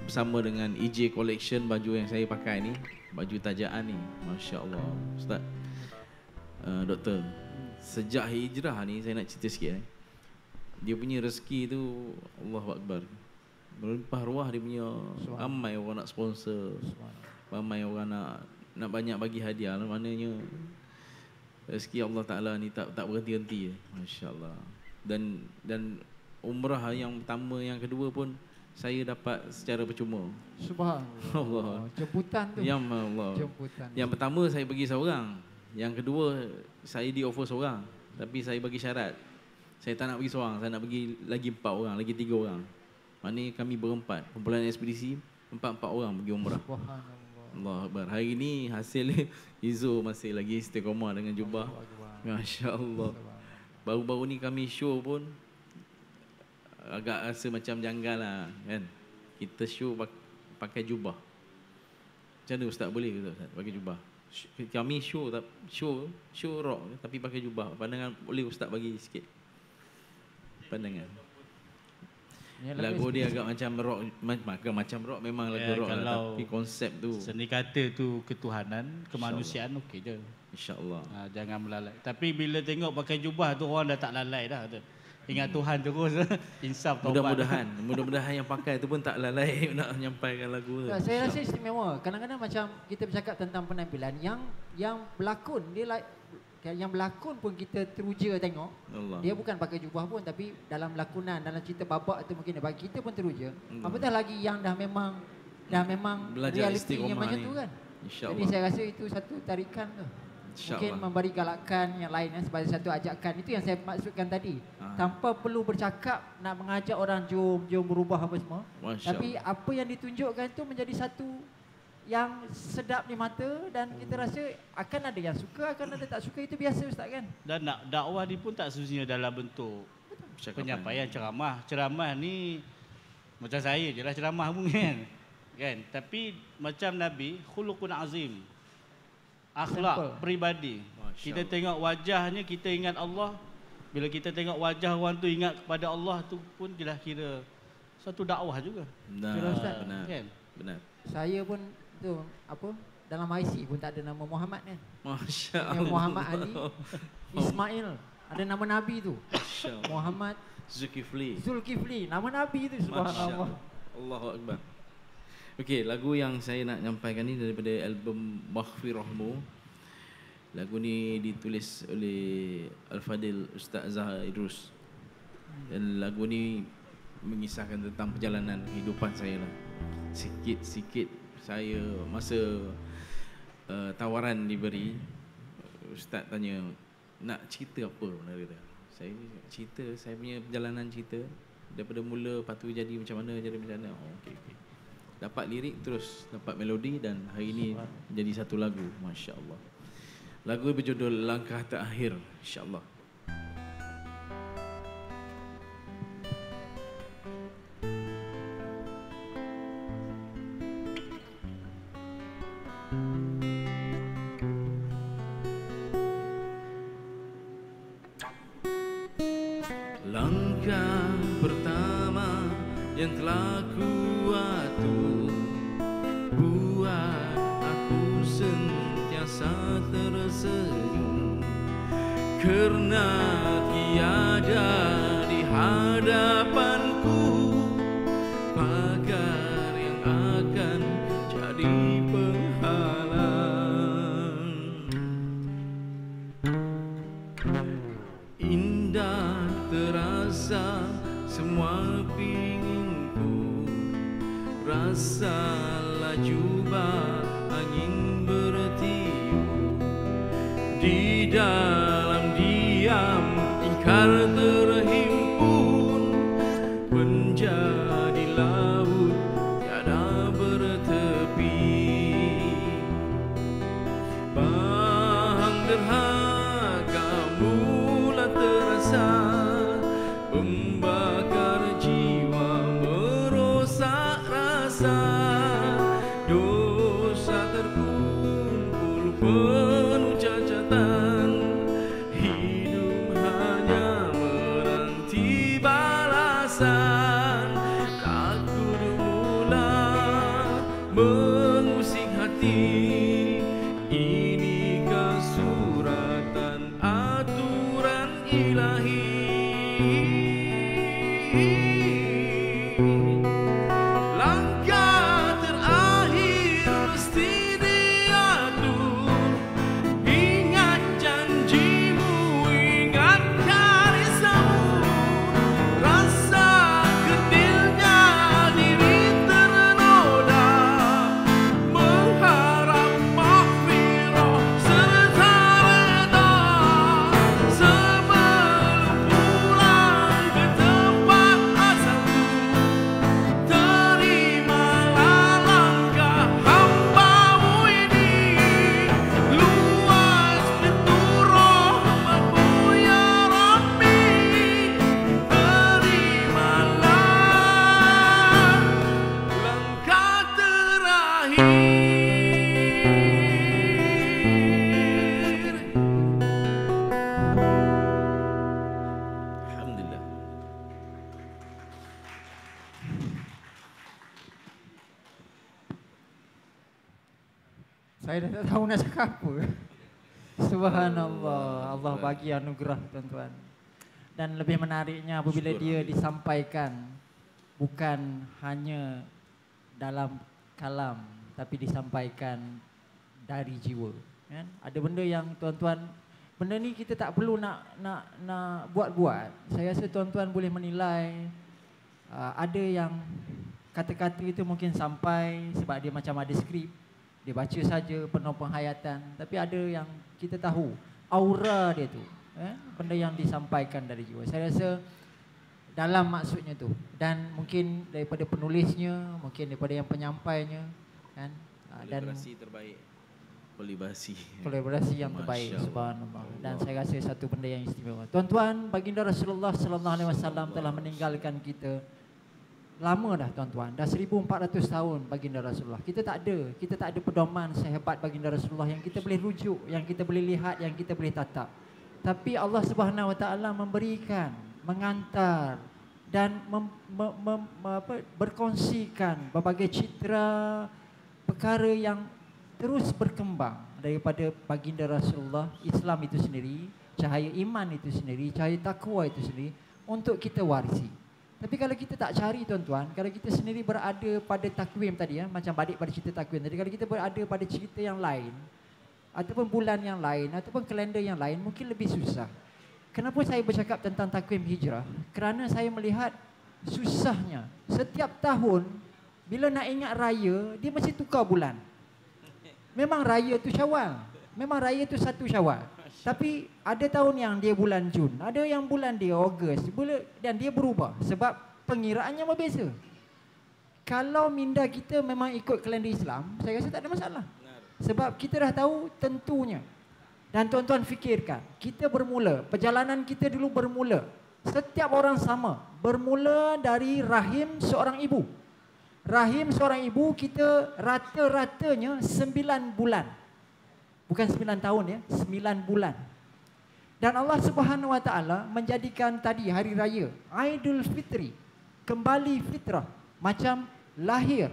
bersama dengan EJ Collection baju yang saya pakai ni, baju tajaan ni. Masya-Allah. Ustaz, Doktor, sejak hijrah ni saya nak cerita sikit. Dia punya rezeki tu Allahu Akbar. Melimpah ruah dia punya. Ramai orang nak sponsor. Ramai orang nak banyak bagi hadiah. Maknanya rezeki Allah Taala ni tak berhenti-henti. Masya-Allah. Dan umrah yang pertama, yang kedua pun saya dapat secara percuma. Subhanallah. Jemputan tu. Ya Allah. Jemputan. Yang pertama saya pergi seorang. Yang kedua saya di offer seorang. Tapi saya bagi syarat. Saya tak nak pergi seorang, saya nak pergi lagi 4 orang, lagi 3 orang. Maknanya kami berempat. Kumpulan ekspedisi 4 orang pergi umrah. Subhanallah. Allah Akbar. Hari ni hasil Izo masih lagi istiqamah dengan jubah. Masya-Allah. Baru-baru ni kami show pun agak rasa macam janggal lah kan. Kita show pakai jubah. Macam mana Ustaz, boleh ke Ustaz pakai jubah? Kami show rock tapi pakai jubah. Pandangan boleh Ustaz bagi sikit pandangan. Lagu dia agak macam rock, macam rock memang lagu rock lah, tapi konsep tu. Seni kata tu ketuhanan, kemanusiaan okey je. InsyaAllah. Jangan melalai. Tapi bila tengok pakai jubah tu orang dah tak lalai dah tu. Ingat Tuhan terus. Insaf taubat. Mudah-mudahan yang pakai tu pun tak lalai nak menyampaikan lagu tu. Saya rasa istimewa. Kadang-kadang macam kita bercakap tentang penampilan yang berlakon, yang berlakon pun kita teruja tengok. Allah. Dia bukan pakai jubah pun, tapi dalam lakonan, dalam cerita babak tu mungkin bagi kita pun teruja. Apatah lagi yang dah memang realitinya macam tu kan. Jadi saya rasa itu satu tarikan tu. Mungkin memberi galakan yang lain sebagai satu ajakan. Itu yang saya maksudkan tadi. Tanpa perlu bercakap nak mengajak orang jom berubah apa semua. Tapi apa yang ditunjukkan tu menjadi satu yang sedap di mata dan kita rasa akan ada yang suka, akan ada tak suka, itu biasa Ustaz kan. Dan nak dakwah ni pun tak semestinya dalam bentuk penyampaian ceramah. Ceramah ni macam saya je lah ceramah pun kan. Tapi macam Nabi, khuluqun azim. Akhlak peribadi. Kita tengok wajahnya, kita ingat Allah. Bila kita tengok wajah orang tu ingat kepada Allah tu pun kira satu dakwah juga. Benar. Kan? Benar. Saya pun tu dalam IC pun tak ada nama Muhammad kan. Masya-Allah. Muhammad Ali Ismail. Ada nama Nabi tu. Muhammad Zulkifli. Nama Nabi tu, subhanallah. Allahu Akbar. Okey, lagu yang saya nak nyampaikan ni daripada album Maghfirahmu. Lagu ni ditulis oleh Al-Fadil Ustaz Zahar Idrus. Dan lagu ni mengisahkan tentang perjalanan kehidupan saya lah. Sikit-sikit saya masa tawaran diberi, Ustaz tanya nak cerita apa benda dia. Saya cerita saya punya perjalanan cerita daripada mula patu jadi macam mana jadi macam mana. Oh, okey. Dapat lirik terus dapat melodi dan hari ini jadi satu lagu, masya-Allah. Lagu berjudul Langkah Terakhir, insya-Allah. Langkah pertama yang telah kuatur buat aku sentiasa tersenyum, karena tiada di hadapanku pagar yang akan jadi penghalang. Indah terasa semua pinginku, rasa laju angin bertiup di dalam diam, ingkar terhimpun menjadi laut tiada bertepi. Bahang derhaka mula terasa membakar jiwa, merosak rasa. Dosa terkumpul penuh cacatan, hidup hanya menanti balasan. Takut mula mengusik hati, inikah suratan aturan ilahi. Langkah terakhir mesti diatur, ingat janjimu, ingat karismu, rasa kedilnya diri ternoda, mengharap maghfirah serta reda, sebelum pulang ke tempat asalku. Terimalah langkah hamba-Mu ini, luas pintu rahmat-Mu ya Rabbi. Terimalah langkah terakhir. Alhamdulillah. Saya dah tak tahu nak cakap apa. Subhanallah, Allah bagi anugerah tuan-tuan. Dan lebih menariknya apabila dia disampaikan bukan hanya dalam kalam, tapi disampaikan dari jiwa. Kan? Ada benda yang tuan-tuan, benda ni kita tak perlu nak buat-buat. Saya rasa tuan-tuan boleh menilai. Ada yang kata-kata itu mungkin sampai sebab dia macam ada skrip, dia baca saja penuh penghayatan. Tapi ada yang kita tahu aura dia tu, benda yang disampaikan dari jiwa. Saya rasa dalam maksudnya tu, dan mungkin daripada penulisnya, mungkin daripada yang penyampainya, kan, dan Kolaborasi terbaik. kolaborasi yang terbaik, subhanallah. Dan saya rasa satu benda yang istimewa. Tuan-tuan, baginda Rasulullah sallallahu alaihi wasallam telah meninggalkan kita lama dah tuan-tuan. Dah 1400 tahun baginda Rasulullah. Kita tak ada pedoman sehebat baginda Rasulullah yang kita boleh rujuk, yang kita boleh lihat, yang kita boleh tatap. Tapi Allah Subhanahu wa taala memberikan, mengantar dan berkongsikan berbagai citra perkara yang terus berkembang daripada baginda Rasulullah. Islam itu sendiri, cahaya iman itu sendiri, cahaya takwa itu sendiri untuk kita warisi. Tapi kalau kita tak cari tuan-tuan, kalau kita sendiri berada pada takwim tadi ya, macam Badik pada cerita takwim tadi, kalau kita berada pada cerita yang lain, ataupun bulan yang lain, ataupun kalender yang lain, mungkin lebih susah. Kenapa saya bercakap tentang takwim hijrah? Kerana saya melihat susahnya. Setiap tahun, bila nak ingat raya, dia mesti tukar bulan. Memang raya tu Syawal. Memang raya tu 1 Syawal. Tapi ada tahun yang dia bulan Jun, ada yang bulan dia Ogos, dan dia berubah sebab pengiraannya berbeza. Kalau minda kita memang ikut kalender Islam, saya rasa tak ada masalah. Sebab kita dah tahu tentunya. Dan tuan-tuan fikirkan, kita bermula, perjalanan kita dulu bermula. Setiap orang sama, bermula dari rahim seorang ibu. Rahim seorang ibu kita rata-ratanya 9 bulan. Bukan 9 tahun ya, 9 bulan. Dan Allah Subhanahu Wa Taala menjadikan tadi hari raya Aidul Fitri, kembali fitrah, macam lahir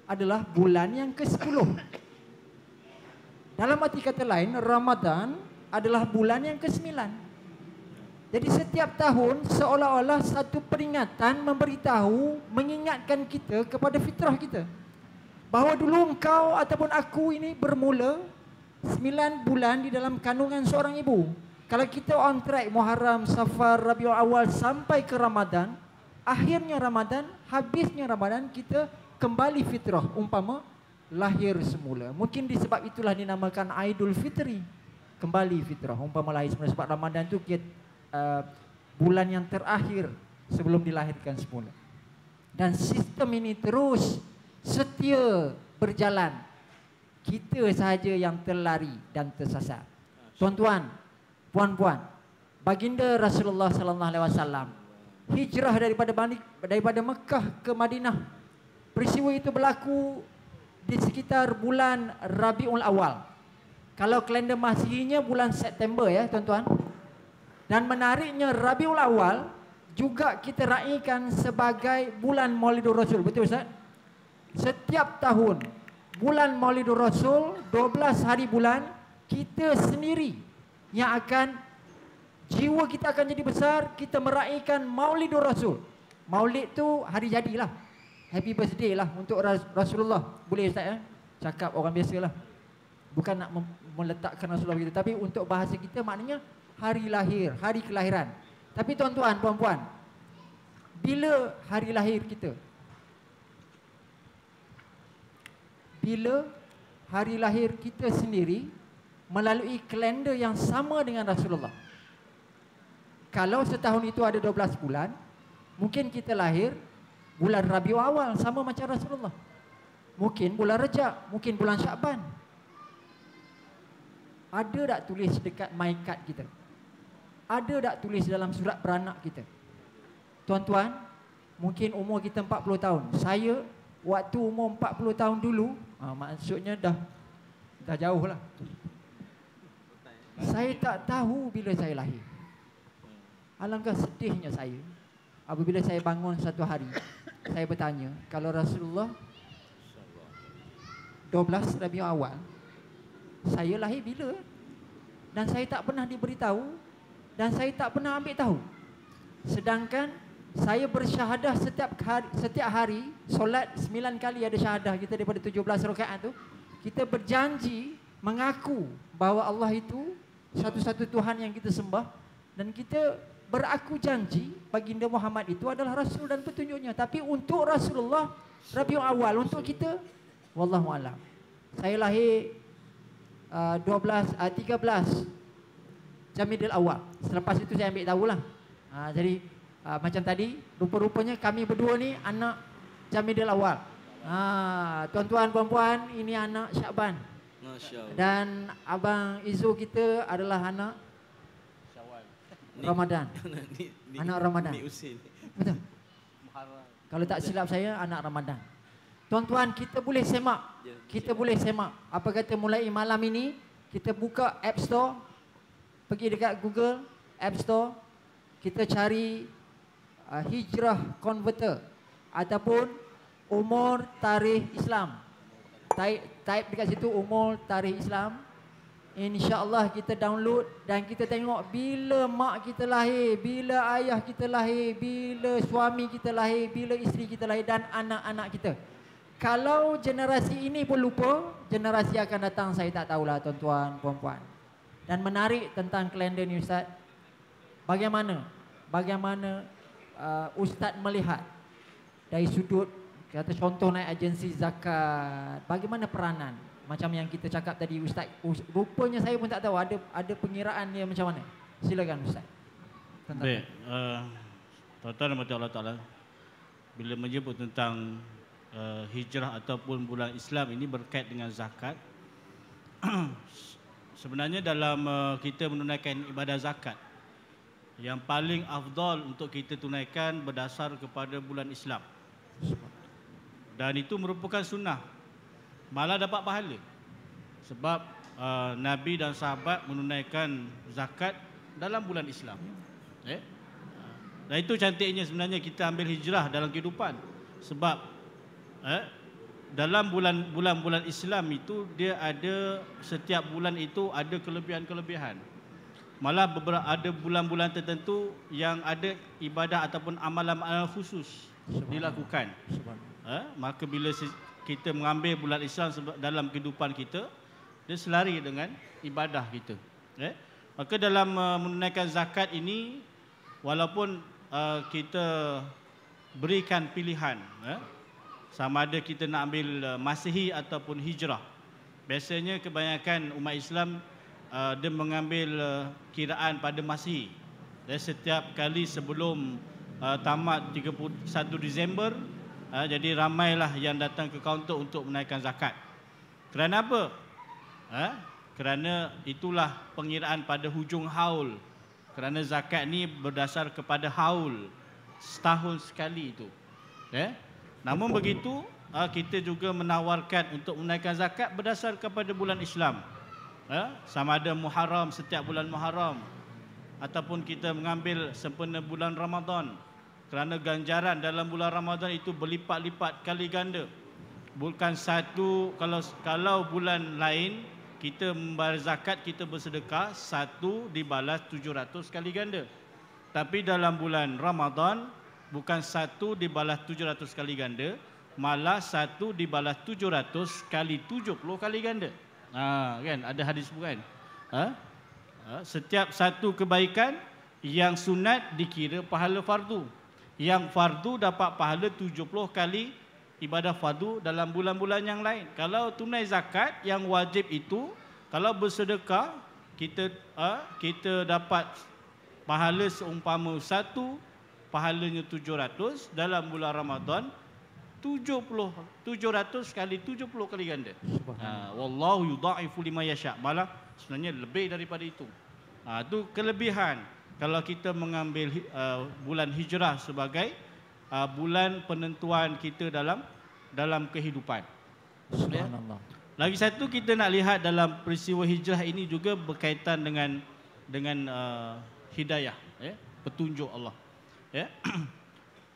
adalah bulan yang ke-10. Dalam arti kata lain, Ramadan adalah bulan yang ke-9. Jadi setiap tahun seolah-olah satu peringatan memberitahu, mengingatkan kita kepada fitrah kita. Bahawa dulu engkau ataupun aku ini bermula 9 bulan di dalam kandungan seorang ibu. Kalau kita on track Muharram, Safar, Rabiul Awal sampai ke Ramadan, akhirnya Ramadan, habisnya Ramadan, kita kembali fitrah, umpama lahir semula. Mungkin disebab itulah dinamakan Aidul Fitri, kembali fitrah, umpama lahir semula. Sebab Ramadan itu bulan yang terakhir sebelum dilahirkan semula. Dan sistem ini terus setia berjalan. Kita sahaja yang terlari dan tersasar. Tuan-tuan, puan-puan, baginda Rasulullah sallallahu alaihi wasallam hijrah daripada Mekah ke Madinah. Peristiwa itu berlaku di sekitar bulan Rabiul Awal. Kalau kalender Masihinya bulan September ya, tuan-tuan. Dan menariknya Rabiul Awal juga kita raikan sebagai bulan Maulidur Rasul. Betul Ustaz? Setiap tahun bulan Maulidur Rasul, 12 hari bulan, kita sendiri yang akan, jiwa kita akan jadi besar, kita meraihkan Maulidur Rasul. Maulid tu hari jadilah, happy birthday lah untuk Rasulullah. Boleh Ustaz ya? Cakap orang biasa lah. Bukan nak meletakkan Rasulullah begitu, tapi untuk bahasa kita maknanya hari lahir, hari kelahiran. Tapi tuan-tuan, puan-puan, bila hari lahir kita? Bila hari lahir kita sendiri melalui kalender yang sama dengan Rasulullah. Kalau setahun itu ada 12 bulan, mungkin kita lahir bulan Rabiul Awal sama macam Rasulullah. Mungkin bulan Rejab, mungkin bulan Syakban. Ada tak tulis dekat my card kita? Ada tak tulis dalam surat beranak kita? Tuan-tuan, mungkin umur kita 40 tahun. Saya waktu umur 40 tahun dulu, maksudnya dah jauh lah. Saya tak tahu bila saya lahir. Alangkah sedihnya saya apabila saya bangun satu hari, saya bertanya, kalau Rasulullah 12 Rabiul Awal, saya lahir bila? Dan saya tak pernah diberitahu, dan saya tak pernah ambil tahu. Sedangkan saya bersyahadah setiap hari, solat 9 kali ada syahadah kita daripada 17 rakaat tu. Kita berjanji mengaku bahawa Allah itu satu-satu Tuhan yang kita sembah, dan kita beraku janji baginda Muhammad itu adalah Rasul dan petunjuknya. Tapi untuk Rasulullah Rabiul Awal, untuk kita wallahu alam. Saya lahir 13 Jamidul Awal. Selepas itu saya ambil tahulah. Jadi macam tadi, rupa-rupanya kami berdua ni anak Jamidul Awal. Tuan-tuan, puan-puan, ini anak Syakban. Masya-Allah. Dan abang Izu kita adalah anak Ramadan. Anak Ramadan. Betul. Kalau tak silap saya, anak Ramadan. Tuan-tuan, kita boleh semak. Kita boleh semak. Apa kata mulai malam ini, kita buka App Store. Pergi dekat Google App Store. Kita cari Hijrah Converter ataupun umur tarikh Islam. Type dekat situ umur tarikh Islam. InsyaAllah kita download dan kita tengok bila mak kita lahir, bila ayah kita lahir, bila suami kita lahir, bila isteri kita lahir dan anak-anak kita. Kalau generasi ini pun lupa, generasi akan datang saya tak tahulah tuan-tuan, puan-puan. Dan menarik tentang kalender ni Ustaz, bagaimana Ustaz melihat dari sudut, kata contoh naik agensi zakat, bagaimana peranan? Macam yang kita cakap tadi Ustaz, rupanya saya pun tak tahu ada pengiraan dia macam mana. Silakan Ustaz. Baik, tuan-tuan dan puan-puan Allah Ta'ala, bila menyebut tentang hijrah ataupun bulan Islam ini berkait dengan zakat, sebenarnya dalam kita menunaikan ibadah zakat, yang paling afdal untuk kita tunaikan berdasar kepada bulan Islam. Dan itu merupakan sunnah, malah dapat pahala. Sebab Nabi dan sahabat menunaikan zakat dalam bulan Islam. Dan itu cantiknya sebenarnya kita ambil hijrah dalam kehidupan. Sebab dalam bulan-bulan Islam itu dia ada, setiap bulan itu ada kelebihan-kelebihan. Malah ada bulan-bulan tertentu yang ada ibadah ataupun amalan-amalan khusus dilakukan. Maka bila kita mengambil bulan Islam dalam kehidupan kita, dia selari dengan ibadah kita. Maka dalam menunaikan zakat ini, walaupun kita berikan pilihan, sama ada kita nak ambil Masihi ataupun Hijrah. Biasanya kebanyakan umat Islam dia mengambil kiraan pada Masihi. Setiap kali sebelum tamat 31 Disember, jadi ramailah yang datang ke kaunter untuk menaikkan zakat. Kerana apa? Kerana itulah pengiraan pada hujung haul. Kerana zakat ni berdasar kepada haul, setahun sekali itu. Namun begitu, kita juga menawarkan untuk menaikkan zakat berdasar kepada bulan Islam. Sama ada Muharram, setiap bulan Muharram, ataupun kita mengambil sempena bulan Ramadan. Kerana ganjaran dalam bulan Ramadan itu berlipat-lipat kali ganda. Bukan satu, kalau bulan lain kita membayar zakat, kita bersedekah, satu dibalas 700 kali ganda. Tapi dalam bulan Ramadan, bukan satu dibalas 700 kali ganda, malah satu dibalas 700 kali 70 kali ganda. Kan ada hadis bukan? Setiap satu kebaikan yang sunat dikira pahala fardu. Yang fardu dapat pahala 70 kali ibadah fardu dalam bulan-bulan yang lain. Kalau tunai zakat yang wajib itu, kalau bersedekah kita dapat pahala seumpama satu, pahalanya 700 dalam bulan Ramadan, 700 kali 70 kali ganda. Wallahu yudha'ifu liman yasha. Malah sebenarnya lebih daripada itu. Itu kelebihan kalau kita mengambil bulan Hijrah sebagai bulan penentuan kita dalam kehidupan. Subhanallah. Lagi satu, kita nak lihat dalam peristiwa hijrah ini juga berkaitan dengan hidayah, petunjuk Allah.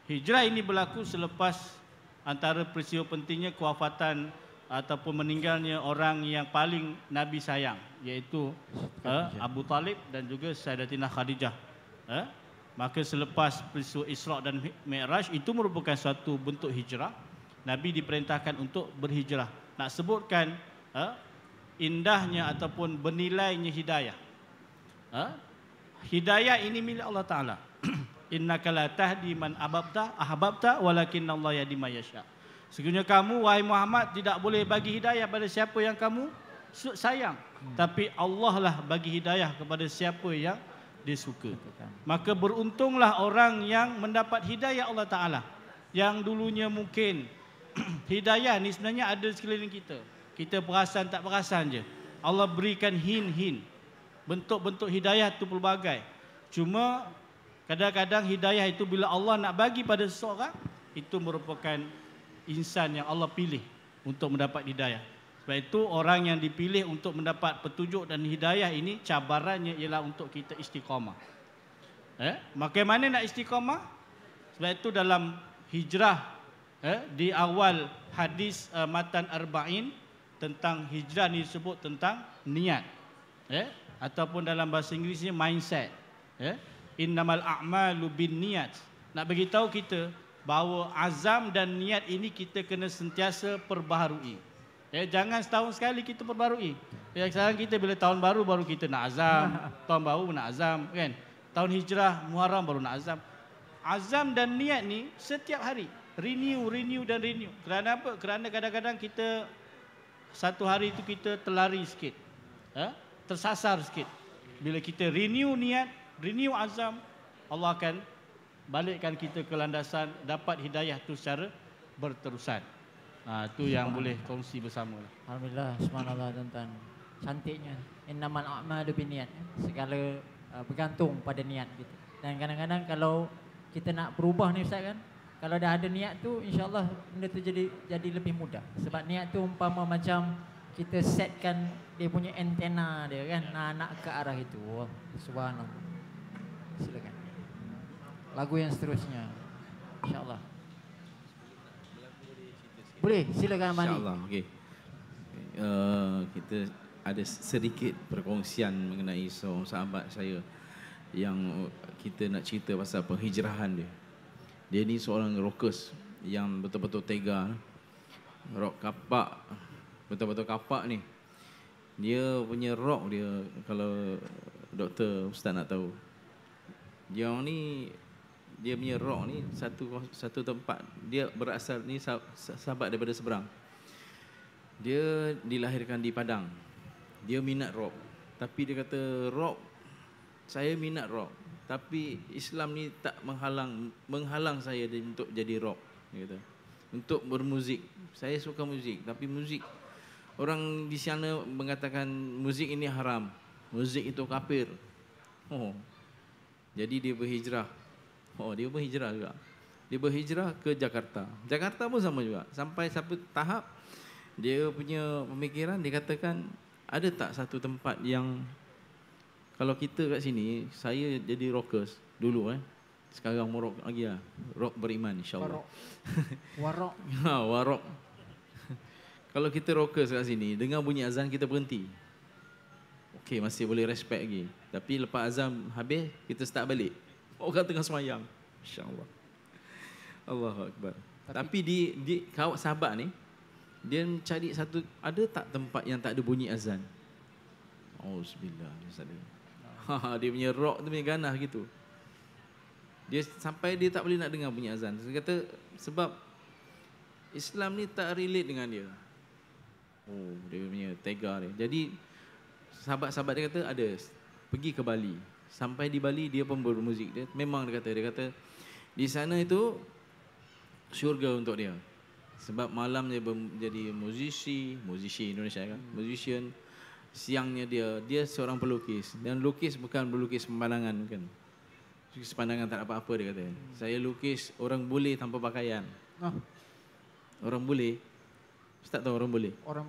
Hijrah ini berlaku selepas antara peristiwa pentingnya kewafatan ataupun meninggalnya orang yang paling Nabi sayang, iaitu Abu Talib dan juga Sayyidatina Khadijah. Maka selepas peristiwa Isra' dan Mi'raj, itu merupakan suatu bentuk hijrah. Nabi diperintahkan untuk berhijrah. Nak sebutkan indahnya ataupun bernilainya hidayah. Hidayah ini milik Allah Ta'ala. Innaka la tahdi man ahbabta walakinnallaha yahdi man yasha. Sesungguhnya kamu wahai Muhammad tidak boleh bagi hidayah pada siapa yang kamu sayang, tapi Allah lah bagi hidayah kepada siapa yang dia suka. Maka beruntunglah orang yang mendapat hidayah Allah Ta'ala. Yang dulunya mungkin hidayah ni sebenarnya ada sekeliling kita. Kita perasan tak perasan je. Allah berikan hin-hin. Bentuk-bentuk hidayah itu pelbagai. Cuma kadang-kadang hidayah itu bila Allah nak bagi pada seseorang, itu merupakan insan yang Allah pilih untuk mendapat hidayah. Sebab itu orang yang dipilih untuk mendapat petunjuk dan hidayah ini, cabarannya ialah untuk kita istiqamah. Bagaimana nak istiqamah? Sebab itu dalam hijrah, di awal hadis matan arba'in tentang hijrah ni disebut tentang niat. Ya, ataupun dalam bahasa Inggerisnya mindset. Ya. Innamal a'malu binniyat. Nak bagi tahu kita bahawa azam dan niat ini kita kena sentiasa perbaharui. Ya, jangan setahun sekali kita perbarui. Ya, sekarang kita bila tahun baru baru kita nak azam, tahun baru nak azam kan. Tahun hijrah Muharram baru nak azam. Azam dan niat ni setiap hari renew dan renew. Kerana apa? Kerana kadang-kadang kita satu hari itu kita terlari sikit. Tersasar sikit. Bila kita renew niat, renew azam, Allah akan balikkan kita ke landasan dapat hidayah tu secara berterusan. Itu yang boleh kongsi bersama. Alhamdulillah, subhanallah tuan-tuan. Cantiknya. Innamal a'malu binniyat. Segala bergantung pada niat kita. Dan kadang-kadang kalau kita nak berubah ni Ustaz kan, kalau dah ada niat tu insya-Allah benda tu jadi lebih mudah. Sebab niat tu umpama macam kita setkan dia punya antena dia kan, nak ke arah itu. Oh, subhanallah. Silakan. Lagu yang seterusnya. Insya-Allah. Boleh, silakan Mani. InsyaAllah, okey. Kita ada sedikit perkongsian mengenai seorang sahabat saya yang kita nak cerita pasal penghijrahan dia. Dia ni seorang rockers yang betul-betul tega. Rock kapak, betul-betul kapak ni. Dia punya rock dia, kalau doktor ustaz nak tahu. Dia ni, dia punya rock ni satu tempat. Dia berasal ni sahabat daripada seberang. Dia dilahirkan di Padang. Dia minat rock. Tapi dia kata rock, saya minat rock. Tapi Islam ni tak menghalang saya untuk jadi rock. Dia kata. Untuk bermuzik. Saya suka muzik. Tapi muzik, orang di sana mengatakan muzik ini haram. Muzik itu kafir. Oh. Jadi dia berhijrah. Dia berhijrah juga. Dia berhijrah ke Jakarta. Jakarta pun sama juga. Sampai satu tahap dia punya pemikiran, dia katakan ada tak satu tempat yang kalau kita kat sini, saya jadi rockers dulu sekarang mau rock lagi lah. Rock beriman insya-Allah. Warok. Warok. Kalau kita rockers kat sini, dengar bunyi azan kita berhenti. Okey, masih boleh respect lagi. Tapi lepas azan habis, kita start balik. Orang tengah semayang. InsyaAllah. Allahu Akbar. Tapi di kawat sahabat ni, dia cari satu, ada tak tempat yang tak ada bunyi azan? Auzubillah. Dia punya rock tu punya ganah gitu. Dia sampai dia tak boleh nak dengar bunyi azan. Dia kata sebab Islam ni tak relate dengan dia. Dia punya tega dia. Jadi sahabat-sahabat dia kata ada pergi ke Bali. Sampai di Bali dia pun bermuzik. Dia memang dia kata di sana itu syurga untuk dia. Sebab malam dia jadi musisi Indonesia kan, musician. Siangnya dia seorang pelukis. Dan lukis bukan berlukis pemandangan kan. Lukis pemandangan tak apa-apa dia kata. Saya lukis orang bule tanpa pakaian. Orang bule. Ustaz tahu orang bule? Orang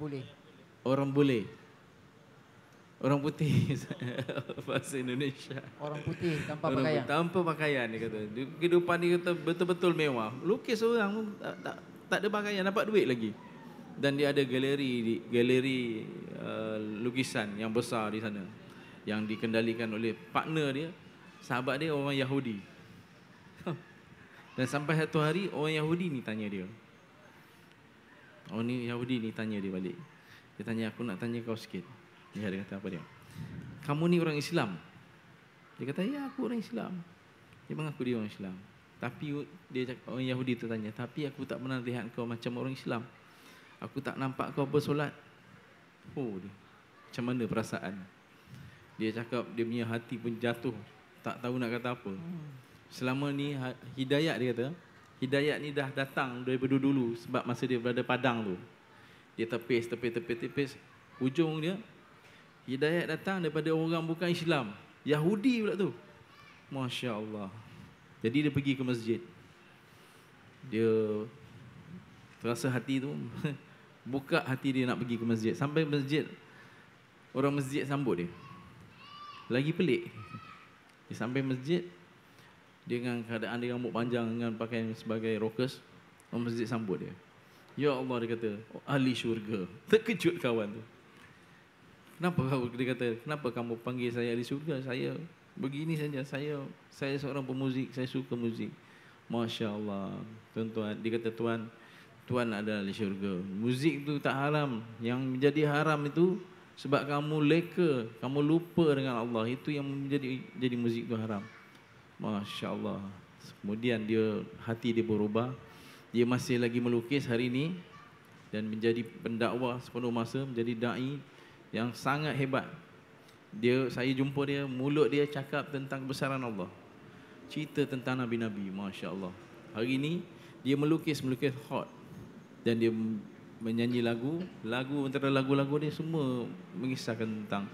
bule. Orang putih. Bahasa Indonesia. Orang putih tanpa pakaian. Tanpa pakaian dia kata. Kehidupan dia kata betul-betul mewah. Lukis orang tak ada pakaian, dapat duit lagi. Dan dia ada galeri lukisan yang besar di sana. Yang dikendalikan oleh partner dia. Sahabat dia orang Yahudi. Dan sampai satu hari orang Yahudi ni tanya dia. Orang ni Yahudi ni tanya dia balik. Dia tanya, aku nak tanya kau sikit. Dia kata apa dia? Kamu ni orang Islam? Dia kata, ya aku orang Islam. Dia mengaku dia orang Islam. Tapi dia cakap, orang Yahudi tu tanya, tapi aku tak pernah lihat kau macam orang Islam. Aku tak nampak kau bersolat. Macam mana perasaan? Dia cakap dia punya hati pun jatuh. Tak tahu nak kata apa. Selama ni hidayat dia kata, hidayat ni dah datang daripada dulu. Sebab masa dia berada Padang tu. Dia tepis. Ujung dia, hidayat datang daripada orang bukan Islam. Yahudi pula tu. Masya Allah. Jadi dia pergi ke masjid. Dia terasa hati tu buka hati dia nak pergi ke masjid. Sampai masjid, orang masjid sambut dia. Lagi pelik. Dia sampai masjid, dia dengan keadaan dia rambut panjang dengan pakaian sebagai rockers. Orang masjid sambut dia. Ya Allah, dia kata, ahli syurga. Terkejut kawan tu. dia kata, kenapa kamu panggil saya di surga? Saya begini saja, saya seorang pemuzik, saya suka muzik. Masya Allah, tuan-tuan, dia kata Tuan ada di syurga. Muzik itu tak haram. Yang menjadi haram itu sebab kamu leka, kamu lupa dengan Allah. Itu yang jadi muzik itu haram. Masya Allah. Kemudian hati dia berubah. Dia masih lagi melukis hari ini dan menjadi pendakwah sepenuh masa, menjadi dai yang sangat hebat. Saya jumpa dia, mulut dia cakap tentang kebesaran Allah. Cerita tentang Nabi-Nabi, Masya Allah. Hari ini dia melukis hot. Dan dia menyanyi lagu antara lagu-lagu dia semua mengisahkan tentang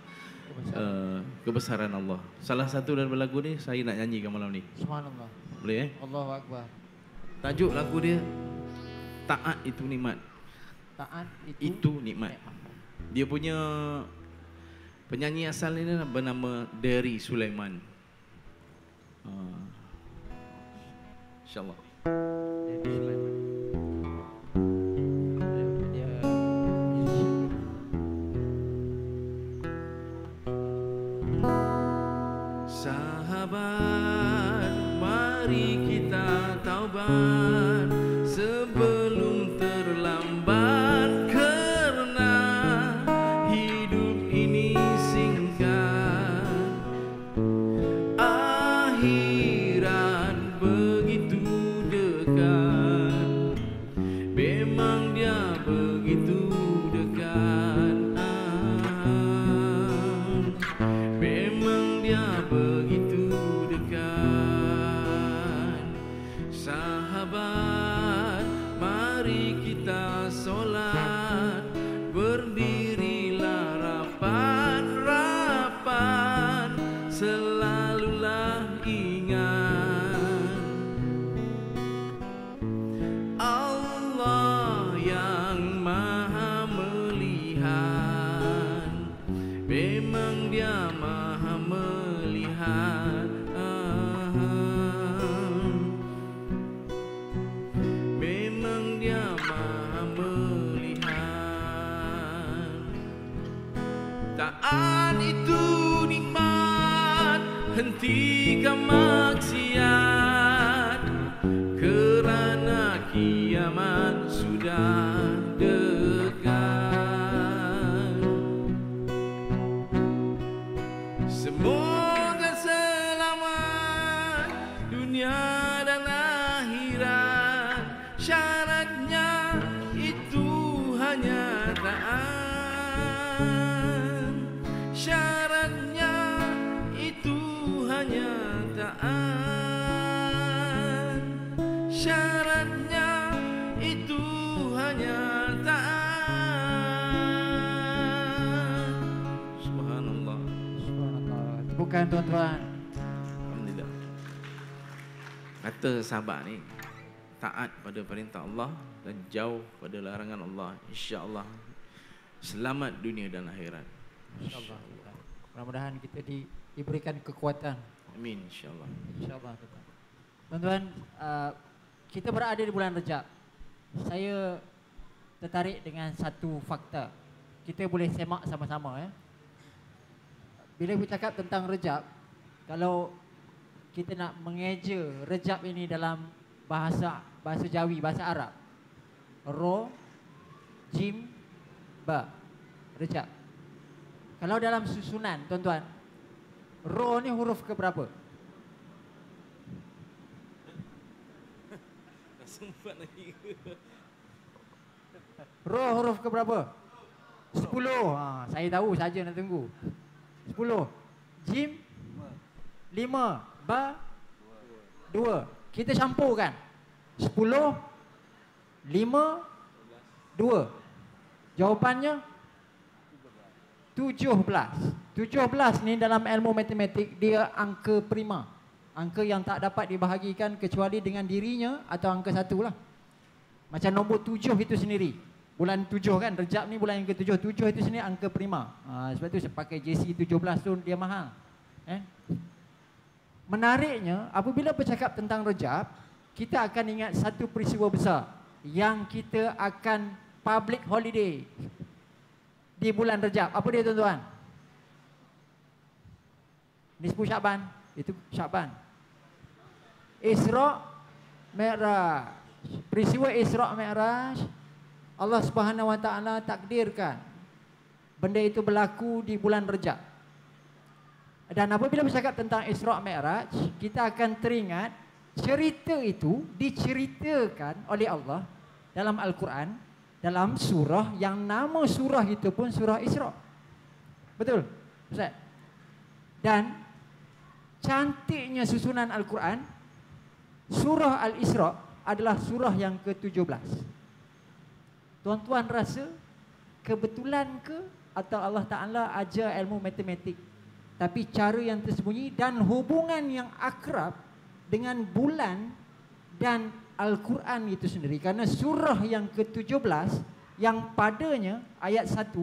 kebesaran Allah. Salah satu daripada lagu ni saya nak nyanyikan malam ni. Subhanallah. Boleh Allahu Akbar. Tajuk lagu dia Taat itu nikmat. Taat Itu nikmat. Dia punya penyanyi asal ni bernama Derry Sulaiman. InsyaAllah. Sahabat, mari kita taubat sebelum terlambat, karena hidup ini singkat, akhirat begitu dekat, memang dia begitu dekat, memang dia begitu dekat. Sahabat, mari kita solat, berdirilah rapat-rapat, selalulah ingat Allah yang maha melihat, memang dia maha melihat, memang dia maha melihat. Taat itu nikmat, hentikan maksiat, kerana kiamat sudah dekat. Semoga selamat dunia dan akhirat, syaratnya itu hanya taat, syaratnya itu hanya taat, syaratnya itu hanya taat. Subhanallah. Subhanallah. Bukan tuan-tuan. Alhamdulillah. Kata sahabat ni, taat pada perintah Allah dan jauh pada larangan Allah, insya-Allah selamat dunia dan akhirat. InsyaAllah. Mudah-mudahan kita diberikan kekuatan. Amin, insya-Allah. InsyaAllah. Tuan-tuan, kita berada di bulan Rejab. Saya tertarik dengan satu fakta. Kita boleh semak sama-sama ya. Bila bercakap tentang Rejab, kalau kita nak mengeja Rejab ini dalam bahasa Jawi, bahasa Arab, Ro, Jim, Ba, Rejab. Kalau dalam susunan, tuan-tuan, Ro ni huruf ke berapa? Ro huruf ke berapa? 10. Saya tahu saja nak tunggu. 10. Jim 5. Ba 2. Kita campurkan. 10 5 2. Jawapannya 17. 17 ni dalam ilmu matematik dia angka prima. Angka yang tak dapat dibahagikan kecuali dengan dirinya atau angka 1 lah. Macam nombor 7 itu sendiri. Bulan 7 kan, Rejab ni bulan yang ke-7. 7 itu sendiri angka prima. Sebab tu saya pakai JC 17 tu dia mahal. Menariknya, apabila bercakap tentang Rejab, kita akan ingat satu peristiwa besar yang kita akan public holiday di bulan Rejab. Apa dia tuan-tuan? Nisfu Sya'ban, itu Sya'ban. Isra' Mi'raj. Peristiwa Isra' Mi'raj, Allah Subhanahu wa taala takdirkan benda itu berlaku di bulan Rejab. Dan apabila bercakap tentang Isra' Mi'raj, kita akan teringat cerita itu diceritakan oleh Allah dalam Al-Quran, dalam surah yang nama surah itu pun surah Isra'. Betul, Ustaz? Dan cantiknya susunan Al-Quran, surah Al-Isra' adalah surah yang ke-17. Tuan-tuan rasa kebetulan ke atau Allah Ta'ala ajar ilmu matematik, tapi cara yang tersembunyi dan hubungan yang akrab dengan bulan dan Al-Quran itu sendiri? Karena surah yang ke-17 yang padanya ayat 1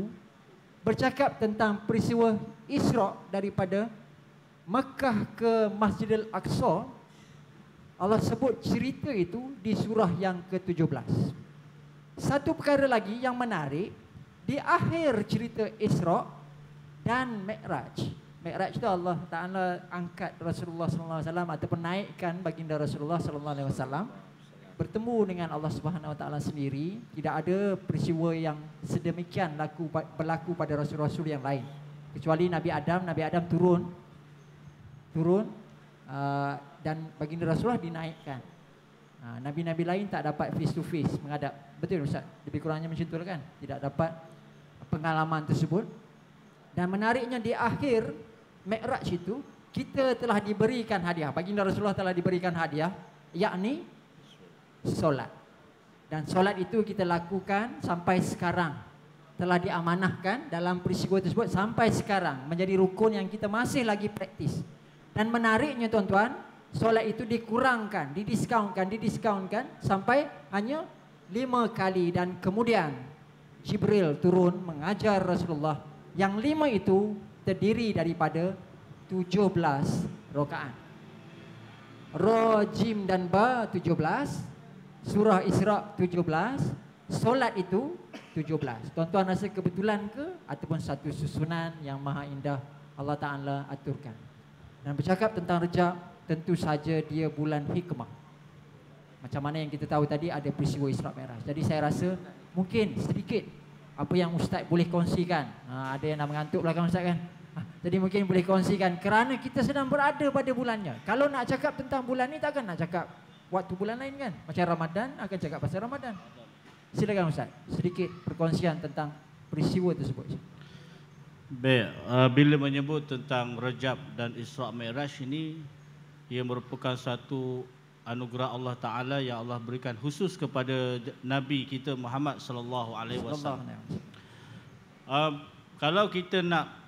bercakap tentang peristiwa Isra' daripada Mekah ke Masjidil Aqsa, Allah sebut cerita itu di surah yang ke-17. Satu perkara lagi yang menarik, di akhir cerita Isra' dan Mi'raj. Mi'raj itu Allah Ta'ala angkat Rasulullah SAW ataupun naikkan baginda Rasulullah SAW bertemu dengan Allah Subhanahu Wa Taala sendiri. Tidak ada peristiwa yang sedemikian berlaku pada rasul-rasul yang lain, kecuali Nabi Adam turun dan baginda Rasulullah dinaikkan. Nabi-nabi lain tak dapat face to face menghadap. Betul Ustaz? Lebih kurangnya macam tu kan? Tidak dapat pengalaman tersebut. Dan menariknya di akhir Mi'raj itu kita telah diberikan hadiah. Baginda Rasulullah telah diberikan hadiah, yakni solat. Dan solat itu kita lakukan sampai sekarang. Telah diamanahkan dalam peristiwa tersebut sampai sekarang menjadi rukun yang kita masih lagi praktis. Dan menariknya tuan-tuan, solat itu dikurangkan, didiskaunkan sampai hanya 5 kali. Dan kemudian Jibril turun mengajar Rasulullah yang 5 itu terdiri daripada 17 rakaat. Ra, Jim dan Ba 17, surah Isra' 17, solat itu 17. Tuan-tuan rasa kebetulan ke ataupun satu susunan yang maha indah Allah Ta'ala aturkan? Dan bercakap tentang Rejab, tentu saja dia bulan hikmah. Macam mana yang kita tahu tadi ada peristiwa Isra' Mi'raj. Jadi saya rasa mungkin sedikit apa yang Ustaz boleh kongsikan. Ada yang nak mengantuk belakang Ustaz kan? Jadi mungkin boleh kongsikan kerana kita sedang berada pada bulannya. Kalau nak cakap tentang bulan ni takkan nak cakap waktu bulan lain kan? Macam Ramadan akan cakap pasal Ramadan. Silakan Ustaz, sedikit perkongsian tentang peristiwa tersebut. Baik, bila menyebut tentang Rejab dan Isra' Mi'raj ini, ia merupakan satu anugerah Allah Ta'ala yang Allah berikan khusus kepada Nabi kita Muhammad sallallahu alaihi wasallam. Kalau kita nak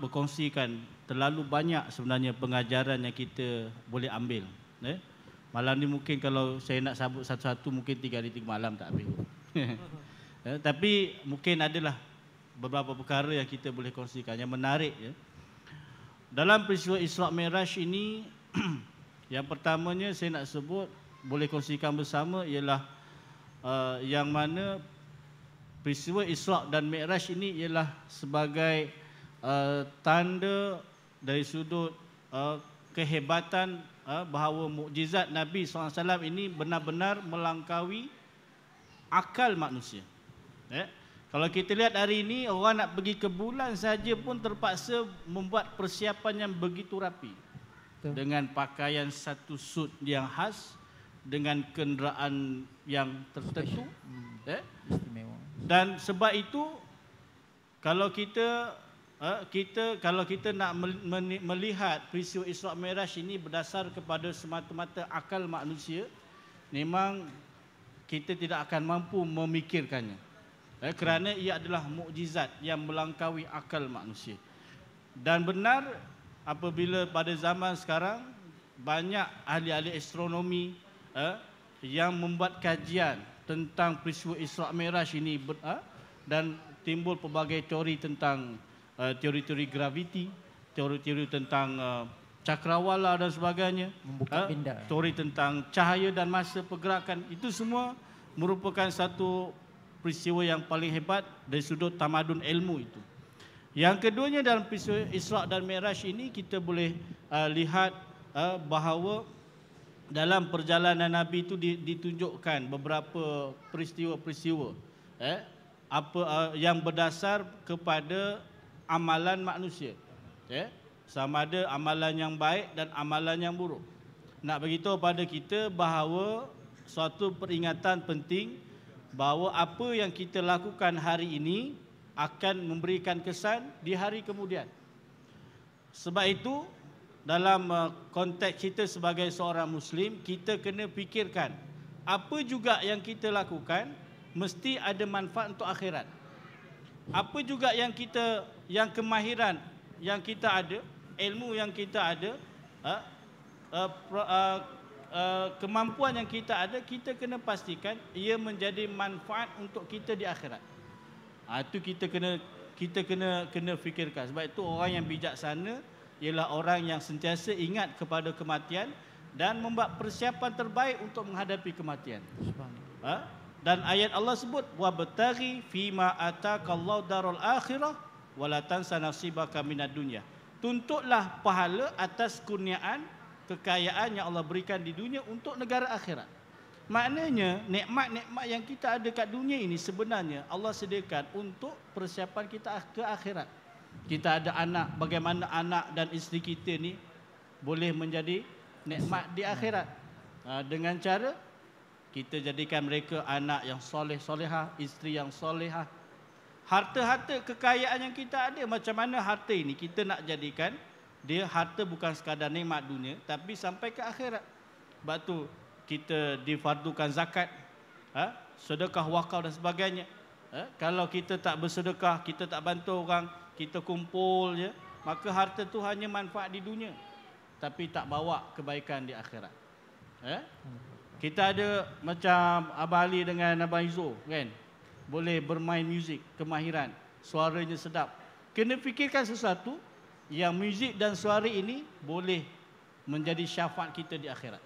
berkongsikan, terlalu banyak sebenarnya pengajaran yang kita boleh ambil. Malam ni mungkin kalau saya nak sabut satu-satu mungkin 3 hari 3 malam tak habis. Tapi mungkin adalah beberapa perkara yang kita boleh kongsikan yang menarik ya. Dalam peristiwa Isra' Mi'raj ini yang pertamanya saya nak sebut, boleh kongsikan bersama ialah yang mana peristiwa Isra' dan Mi'raj ini ialah sebagai tanda dari sudut kehebatan bahawa mukjizat Nabi SAW ini benar-benar melangkaui akal manusia. Kalau kita lihat hari ini, orang nak pergi ke bulan saja pun terpaksa membuat persiapan yang begitu rapi. Betul. Dengan pakaian satu suit yang khas, dengan kenderaan yang tertentu. Dan sebab itu, kalau kita nak melihat peristiwa Isra' Mi'raj ini berdasar kepada semata-mata akal manusia, memang kita tidak akan mampu memikirkannya. Kerana ia adalah mukjizat yang melangkaui akal manusia. Dan benar apabila pada zaman sekarang banyak ahli-ahli astronomi yang membuat kajian tentang peristiwa Isra' Mi'raj ini dan timbul pelbagai teori tentang teori-teori graviti, teori-teori tentang cakrawala dan sebagainya, teori tentang cahaya dan masa pergerakan. Itu semua merupakan satu peristiwa yang paling hebat dari sudut tamadun ilmu itu. Yang keduanya dalam peristiwa Isra' dan Mi'raj ini kita boleh lihat bahawa dalam perjalanan Nabi itu ditunjukkan beberapa peristiwa-peristiwa yang berdasar kepada amalan manusia. Sama ada amalan yang baik dan amalan yang buruk. Nak beritahu pada kita bahawa suatu peringatan penting bahawa apa yang kita lakukan hari ini akan memberikan kesan di hari kemudian. Sebab itu dalam konteks kita sebagai seorang Muslim, kita kena fikirkan apa juga yang kita lakukan mesti ada manfaat untuk akhirat. Apa juga yang kemahiran yang kita ada, ilmu yang kita ada, kemampuan yang kita ada, kita kena pastikan ia menjadi manfaat untuk kita di akhirat. Itu kita kena fikirkan. Sebab itu orang yang bijaksana ialah orang yang sentiasa ingat kepada kematian dan membuat persiapan terbaik untuk menghadapi kematian. Dan ayat Allah sebut wabtaghi fima ataqallahu darul akhirah wala tansa nasibaka minad dunya. Tuntutlah pahala atas kurniaan kekayaan yang Allah berikan di dunia untuk negara akhirat. Maknanya nikmat-nikmat yang kita ada kat dunia ini sebenarnya Allah sediakan untuk persiapan kita ke akhirat. Kita ada anak, bagaimana anak dan isteri kita ni boleh menjadi nikmat di akhirat. Dengan cara kita jadikan mereka anak yang soleh-solehah, isteri yang solehah. Harta-harta kekayaan yang kita ada, macam mana harta ini kita nak jadikan dia harta bukan sekadar nikmat dunia tapi sampai ke akhirat. Sebab tu kita difardukan zakat, sedekah, wakaf dan sebagainya. Kalau kita tak bersedekah, kita tak bantu orang, kita kumpul je, maka harta tu hanya manfaat di dunia tapi tak bawa kebaikan di akhirat. Kita ada macam Abang Ali dengan Abang Izo kan, boleh bermain muzik, kemahiran, suaranya sedap. Kena fikirkan sesuatu yang muzik dan suara ini boleh menjadi syafaat kita di akhirat.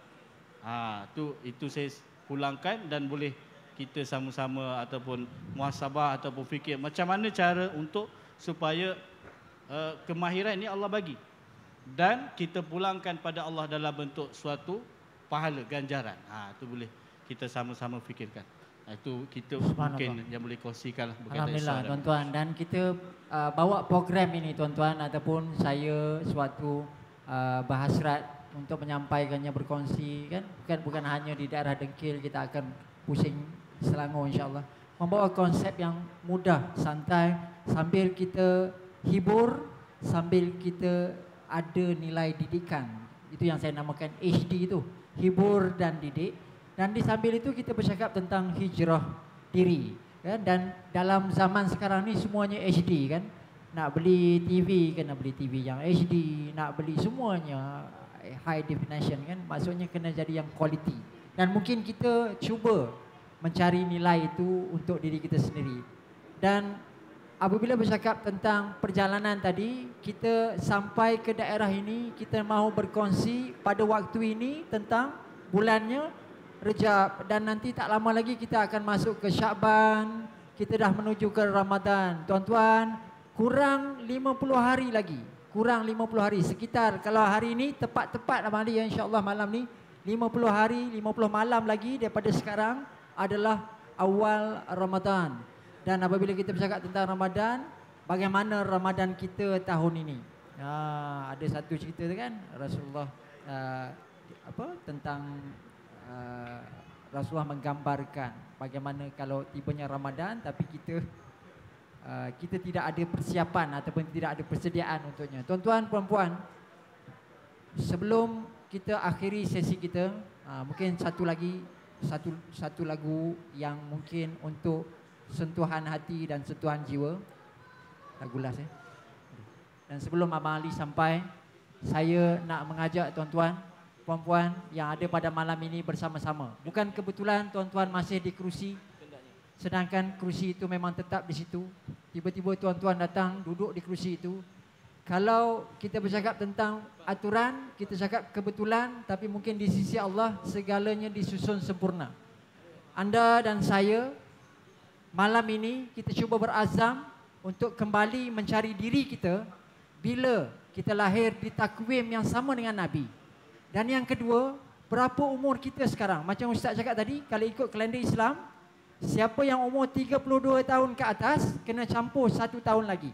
Itu saya pulangkan dan boleh kita sama-sama ataupun muhasabah ataupun fikir macam mana cara untuk supaya kemahiran ini Allah bagi dan kita pulangkan pada Allah dalam bentuk suatu pahala ganjaran. Itu boleh kita sama-sama fikirkan. Itu kita mungkin yang boleh kongsikan lah. Alhamdulillah tuan-tuan, dan kita bawa program ini tuan-tuan ataupun saya suatu berhasrat untuk menyampaikannya, berkongsi kan, bukan hanya di daerah Dengkil, kita akan pusing Selangor insya-Allah. Membawa konsep yang mudah, santai, sambil kita hibur, sambil kita ada nilai didikan. Itu yang saya namakan HD itu, hibur dan didik. Dan di sambil itu kita bercakap tentang hijrah diri kan? Dan dalam zaman sekarang ni semuanya HD kan. Nak beli TV kena beli TV yang HD, nak beli semuanya high definition kan. Maksudnya kena jadi yang quality. Dan mungkin kita cuba mencari nilai itu untuk diri kita sendiri. Dan apabila bercakap tentang perjalanan tadi, kita sampai ke daerah ini, kita mahu berkongsi pada waktu ini tentang bulannya Rejab, dan nanti tak lama lagi kita akan masuk ke Syakban, kita dah menuju ke Ramadan. Tuan-tuan, kurang 50 hari lagi. Kurang 50 hari. Sekitar kalau hari ini tepat-tepat Abang Ali insya-Allah malam ni 50 hari, 50 malam lagi daripada sekarang adalah awal Ramadan. Dan apabila kita bercakap tentang Ramadan, bagaimana Ramadan kita tahun ini? Ada satu cerita tu kan Rasulullah tentang Rasulullah menggambarkan bagaimana kalau tibanya Ramadan tapi kita tidak ada persiapan ataupun tidak ada persediaan untuknya. Tuan-tuan, puan-puan, sebelum kita akhiri sesi kita, mungkin satu lagu yang mungkin untuk sentuhan hati dan sentuhan jiwa. Lagu last Dan sebelum Abang Ali sampai, saya nak mengajak tuan-tuan, puan-puan yang ada pada malam ini bersama-sama. Bukan kebetulan tuan-tuan masih di kerusi, sedangkan kerusi itu memang tetap di situ. Tiba-tiba tuan-tuan datang duduk di kerusi itu. Kalau kita bercakap tentang aturan, kita cakap kebetulan, tapi mungkin di sisi Allah segalanya disusun sempurna. Anda dan saya malam ini kita cuba berazam untuk kembali mencari diri kita bila kita lahir di takwim yang sama dengan Nabi. Dan yang kedua, berapa umur kita sekarang? Macam Ustaz cakap tadi, kalau ikut kalender Islam, siapa yang umur 32 tahun ke atas kena campur 1 tahun lagi.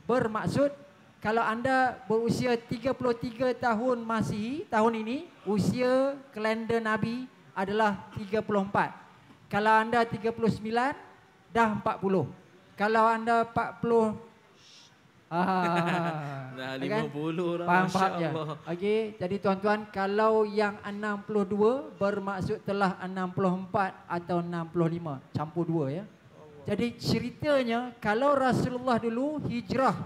Bermaksud kalau anda berusia 33 tahun Masihi tahun ini, usia kalender Nabi adalah 34. Kalau anda 39 dah 40. Kalau anda 40 Dah kan? 50 dah, Faham Masya ya? Allah. Okey, jadi tuan-tuan, kalau yang 62 bermaksud telah 64 atau 65, campur dua ya. Jadi ceritanya kalau Rasulullah dulu hijrah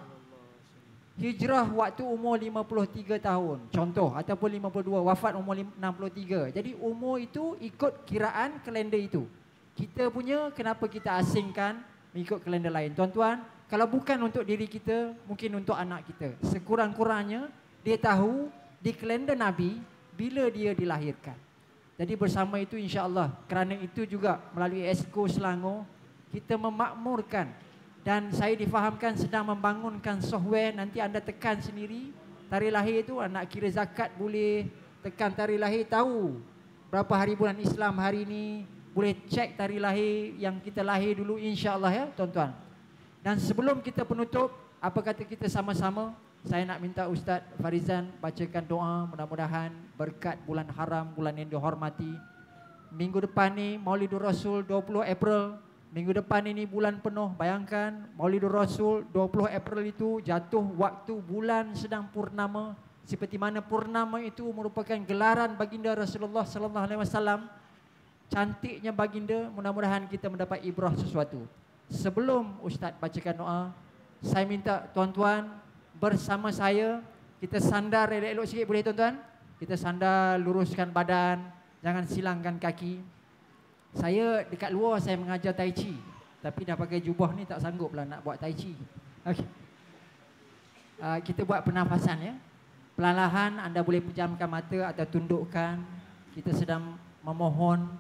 waktu umur 53 tahun contoh, ataupun 52, wafat umur 63. Jadi umur itu ikut kiraan kalender itu. Kita punya kenapa kita asingkan mengikut kalender lain? Tuan-tuan, kalau bukan untuk diri kita, mungkin untuk anak kita. Sekurang-kurangnya dia tahu di kalender Nabi bila dia dilahirkan. Jadi bersama itu insya-Allah, kerana itu juga melalui Esko Selangor kita memakmurkan. Dan saya difahamkan sedang membangunkan software, nanti anda tekan sendiri tarikh lahir itu, nak kira zakat boleh tekan tarikh lahir, tahu berapa hari bulan Islam hari ini, boleh cek tarikh lahir yang kita lahir dulu insya-Allah ya tuan-tuan. Dan sebelum kita penutup, apa kata kita sama-sama, saya nak minta Ustaz Farizan bacakan doa, mudah-mudahan berkat bulan haram, bulan yang dihormati. Minggu depan ni Maulidur Rasul 20 April. Minggu depan ini bulan penuh. Bayangkan Maulidur Rasul 20 April itu jatuh waktu bulan sedang purnama. Seperti mana purnama itu merupakan gelaran baginda Rasulullah sallallahu alaihi wasallam. Cantiknya baginda, mudah-mudahan kita mendapat ibrah sesuatu. Sebelum Ustaz bacakan doa, saya minta tuan-tuan bersama saya, kita sandar elok-elok sikit boleh tuan-tuan? Kita sandar, luruskan badan, jangan silangkan kaki. Saya dekat luar saya mengajar tai chi, tapi dah pakai jubah ni tak sanggup lah nak buat tai chi. Okay. Kita buat pernafasan ya. Perlahan anda boleh pejamkan mata atau tundukkan. Kita sedang memohon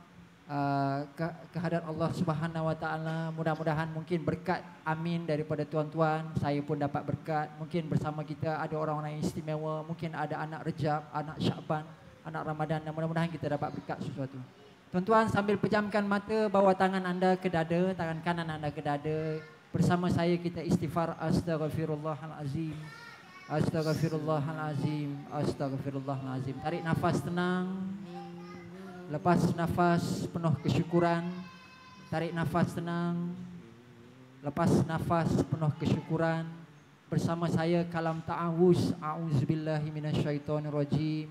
kehadrat Allah Subhanahu Wa Taala. Mudah-mudahan mungkin berkat amin daripada tuan-tuan, saya pun dapat berkat. Mungkin bersama kita ada orang-orang yang istimewa, mungkin ada anak Rejab, anak Syaban, anak Ramadan, dan mudah-mudahan kita dapat berkat sesuatu. Tuan-tuan sambil pejamkan mata, bawa tangan anda ke dada, tangan kanan anda ke dada. Bersama saya kita istighfar, astaghfirullahalazim. Astaghfirullahalazim. Astaghfirullahalazim. Tarik nafas tenang. Lepas nafas penuh kesyukuran. Tarik nafas tenang. Lepas nafas penuh kesyukuran. Bersama saya kalam ta'awuz, a'udzubillahi minasyaitonirrajim.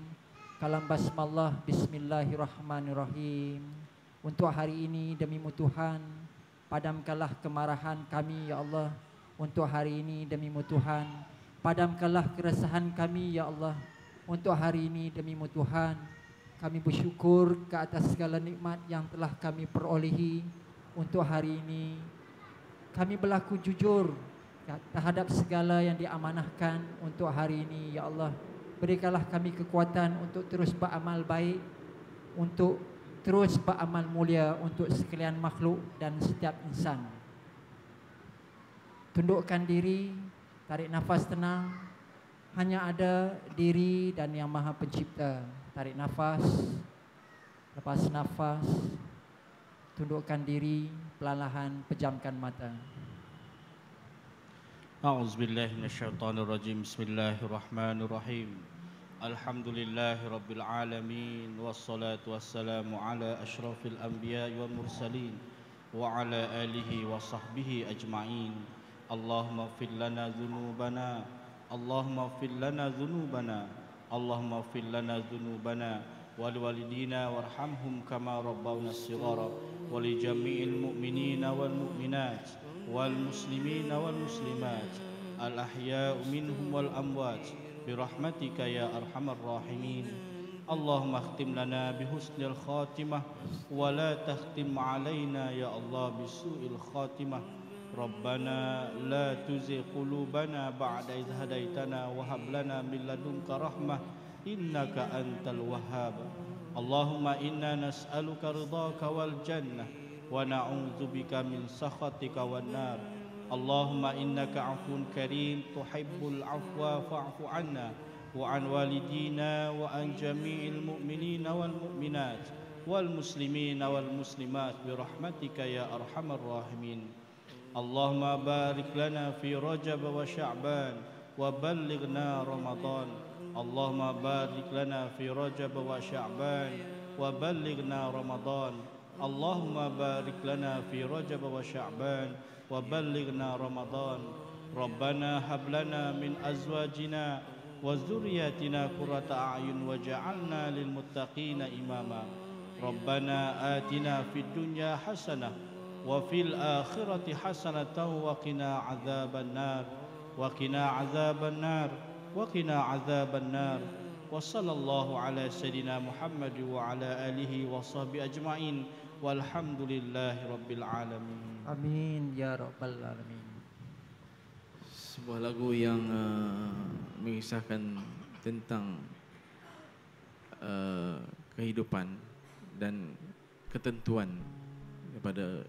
Kalam basmallah, bismillahirrahmanirrahim. Untuk hari ini demi Tuhan, padamkanlah kemarahan kami ya Allah. Untuk hari ini demi Tuhan, padamkanlah keresahan kami ya Allah. Untuk hari ini demi Tuhan, kami bersyukur ke atas segala nikmat yang telah kami perolehi. Untuk hari ini kami berlaku jujur terhadap segala yang diamanahkan. Untuk hari ini ya Allah, berikanlah kami kekuatan untuk terus beramal baik, untuk terus beramal mulia untuk sekalian makhluk dan setiap insan. Tundukkan diri, tarik nafas tenang. Hanya ada diri dan Yang Maha Pencipta. Tarik nafas, lepas nafas, tundukkan diri, perlahan pejamkan mata. A'udzubillahi minasyaitonirrajim. Bismillahirrahmanirrahim. Alhamdulillahi rabbil alamin, wassalatu wassalamu ala asyrafil anbiya'i wal mursalin wa ala alihi wa sahbihi ajma'in. Allahumma ighfir lana dhunubana, Allahumma ighfir lana dhunubana, Allahumma ighfir lana dhunubana wal walidina warhamhum kama rabbawna shighara wa li jami'il mu'minina wal mu'minat wal muslimina wal muslimat al ahya'u minhum wal amwat bi rahmatika ya arhamar rahimin. Allahumma khtim lana bi husnil khatimah wa la takhtim alaina ya Allah bi su'il khatimah. Rabbana la tuzigh qulubana ba'da idh hadaitana wa hab lana min ladunka rahmah innaka antal wahhab. Allahumma inna nas'aluka ridhaka wal jannah wa na'udzubika min sakhatika wan nar. اللهم إنك عفو كريم تحب العفو فاعف عنا وعن والدينا وعن جميع المؤمنين والمؤمنات والمسلمين والمسلمات برحمتك يا أرحم الراحمين. اللهم بارك لنا في رجب وشعبان وبلغنا رمضان. اللهم بارك لنا في رجب وشعبان وبلغنا رمضان. اللهم بارك لنا في رجب وشعبان وبلغنا رمضان. ربنا هب لنا من أزواجنا وذرياتنا قرة أعين وجعلنا للمتقين إماما. ربنا آتنا في الدنيا حسنة وفي الآخرة حسنة وقنا عذاب النار وقنا عذاب النار وقنا عذاب النار. وصلى الله على سيدنا محمد وعلى آله وصحبه أجمعين والحمد لله رب العالمين. Amin ya rabbal alamin. Sebuah lagu yang mengisahkan tentang kehidupan dan ketentuan daripada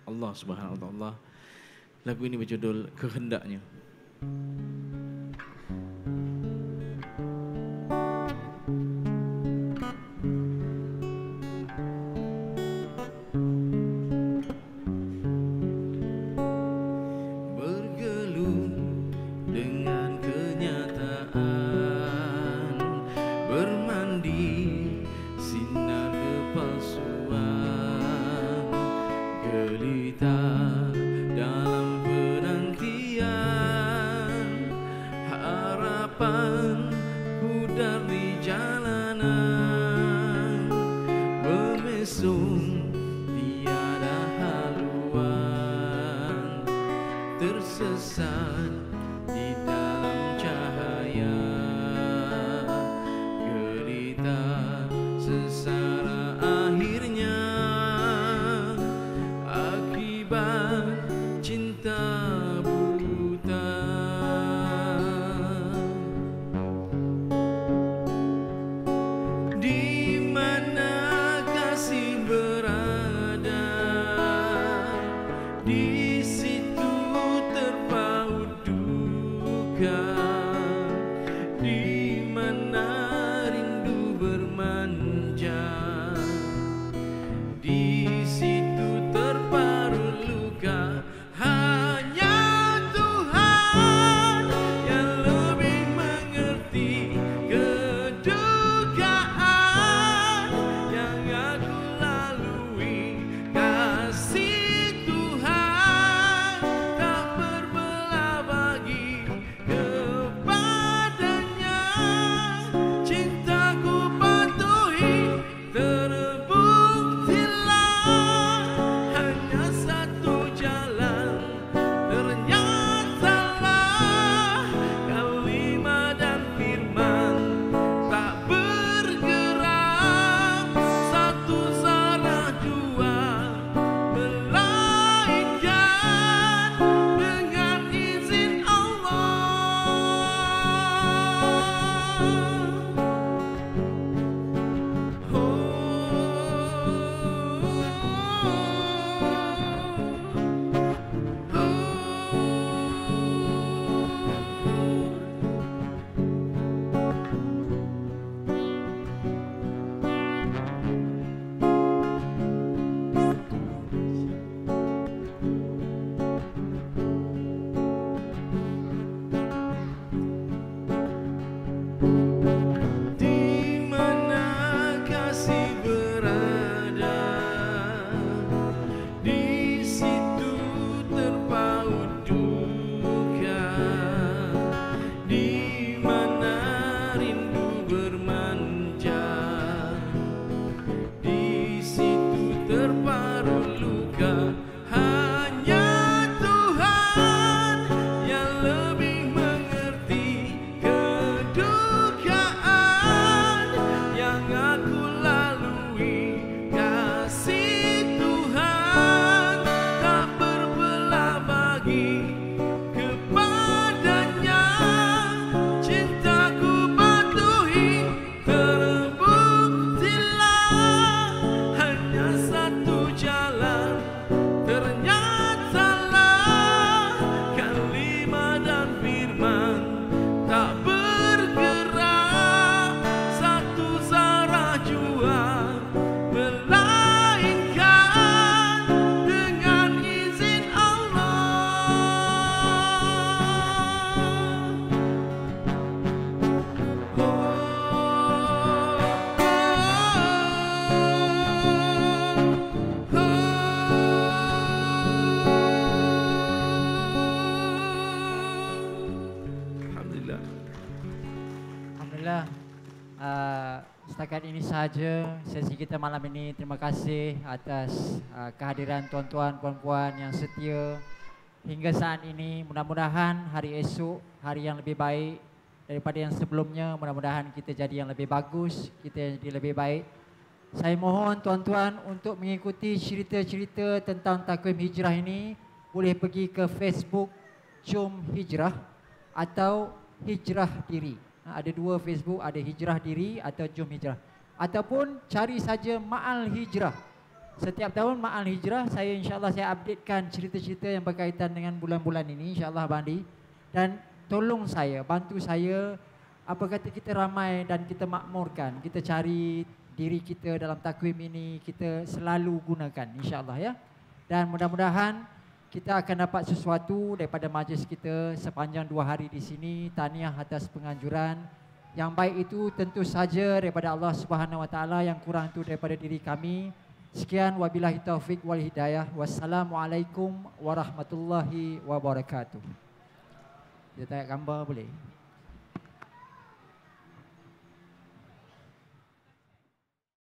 Allah Subhanahu wa taala. Lagu ini berjudul Kehendaknya. Alhamdulillah. Setakat ini sahaja sesi kita malam ini. Terima kasih atas kehadiran tuan-tuan, puan-puan yang setia hingga saat ini. Mudah-mudahan hari esok hari yang lebih baik daripada yang sebelumnya. Mudah-mudahan kita jadi yang lebih bagus, kita jadi lebih baik. Saya mohon tuan-tuan untuk mengikuti cerita-cerita tentang takwim hijrah ini, boleh pergi ke Facebook Jom Hijrah atau Hijrah Diri. Ada dua Facebook, ada Hijrah Diri atau Jom Hijrah. Ataupun cari saja Ma'al Hijrah. Setiap tahun Ma'al Hijrah, saya insyaAllah saya updatekan cerita-cerita yang berkaitan dengan bulan-bulan ini, insyaAllah Bandi. Dan tolong saya, bantu saya, apa kata kita ramai dan kita makmurkan. Kita cari diri kita dalam takwim ini, kita selalu gunakan insyaAllah ya. Dan mudah-mudahan kita akan dapat sesuatu daripada majlis kita sepanjang 2 hari di sini. Tahniah atas penganjuran. Yang baik itu tentu saja daripada Allah Subhanahu Wa Taala, yang kurang itu daripada diri kami. Sekian, wabillahi taufik wal hidayah. Wassalamualaikum warahmatullahi wabarakatuh. Kita tanya gambar boleh?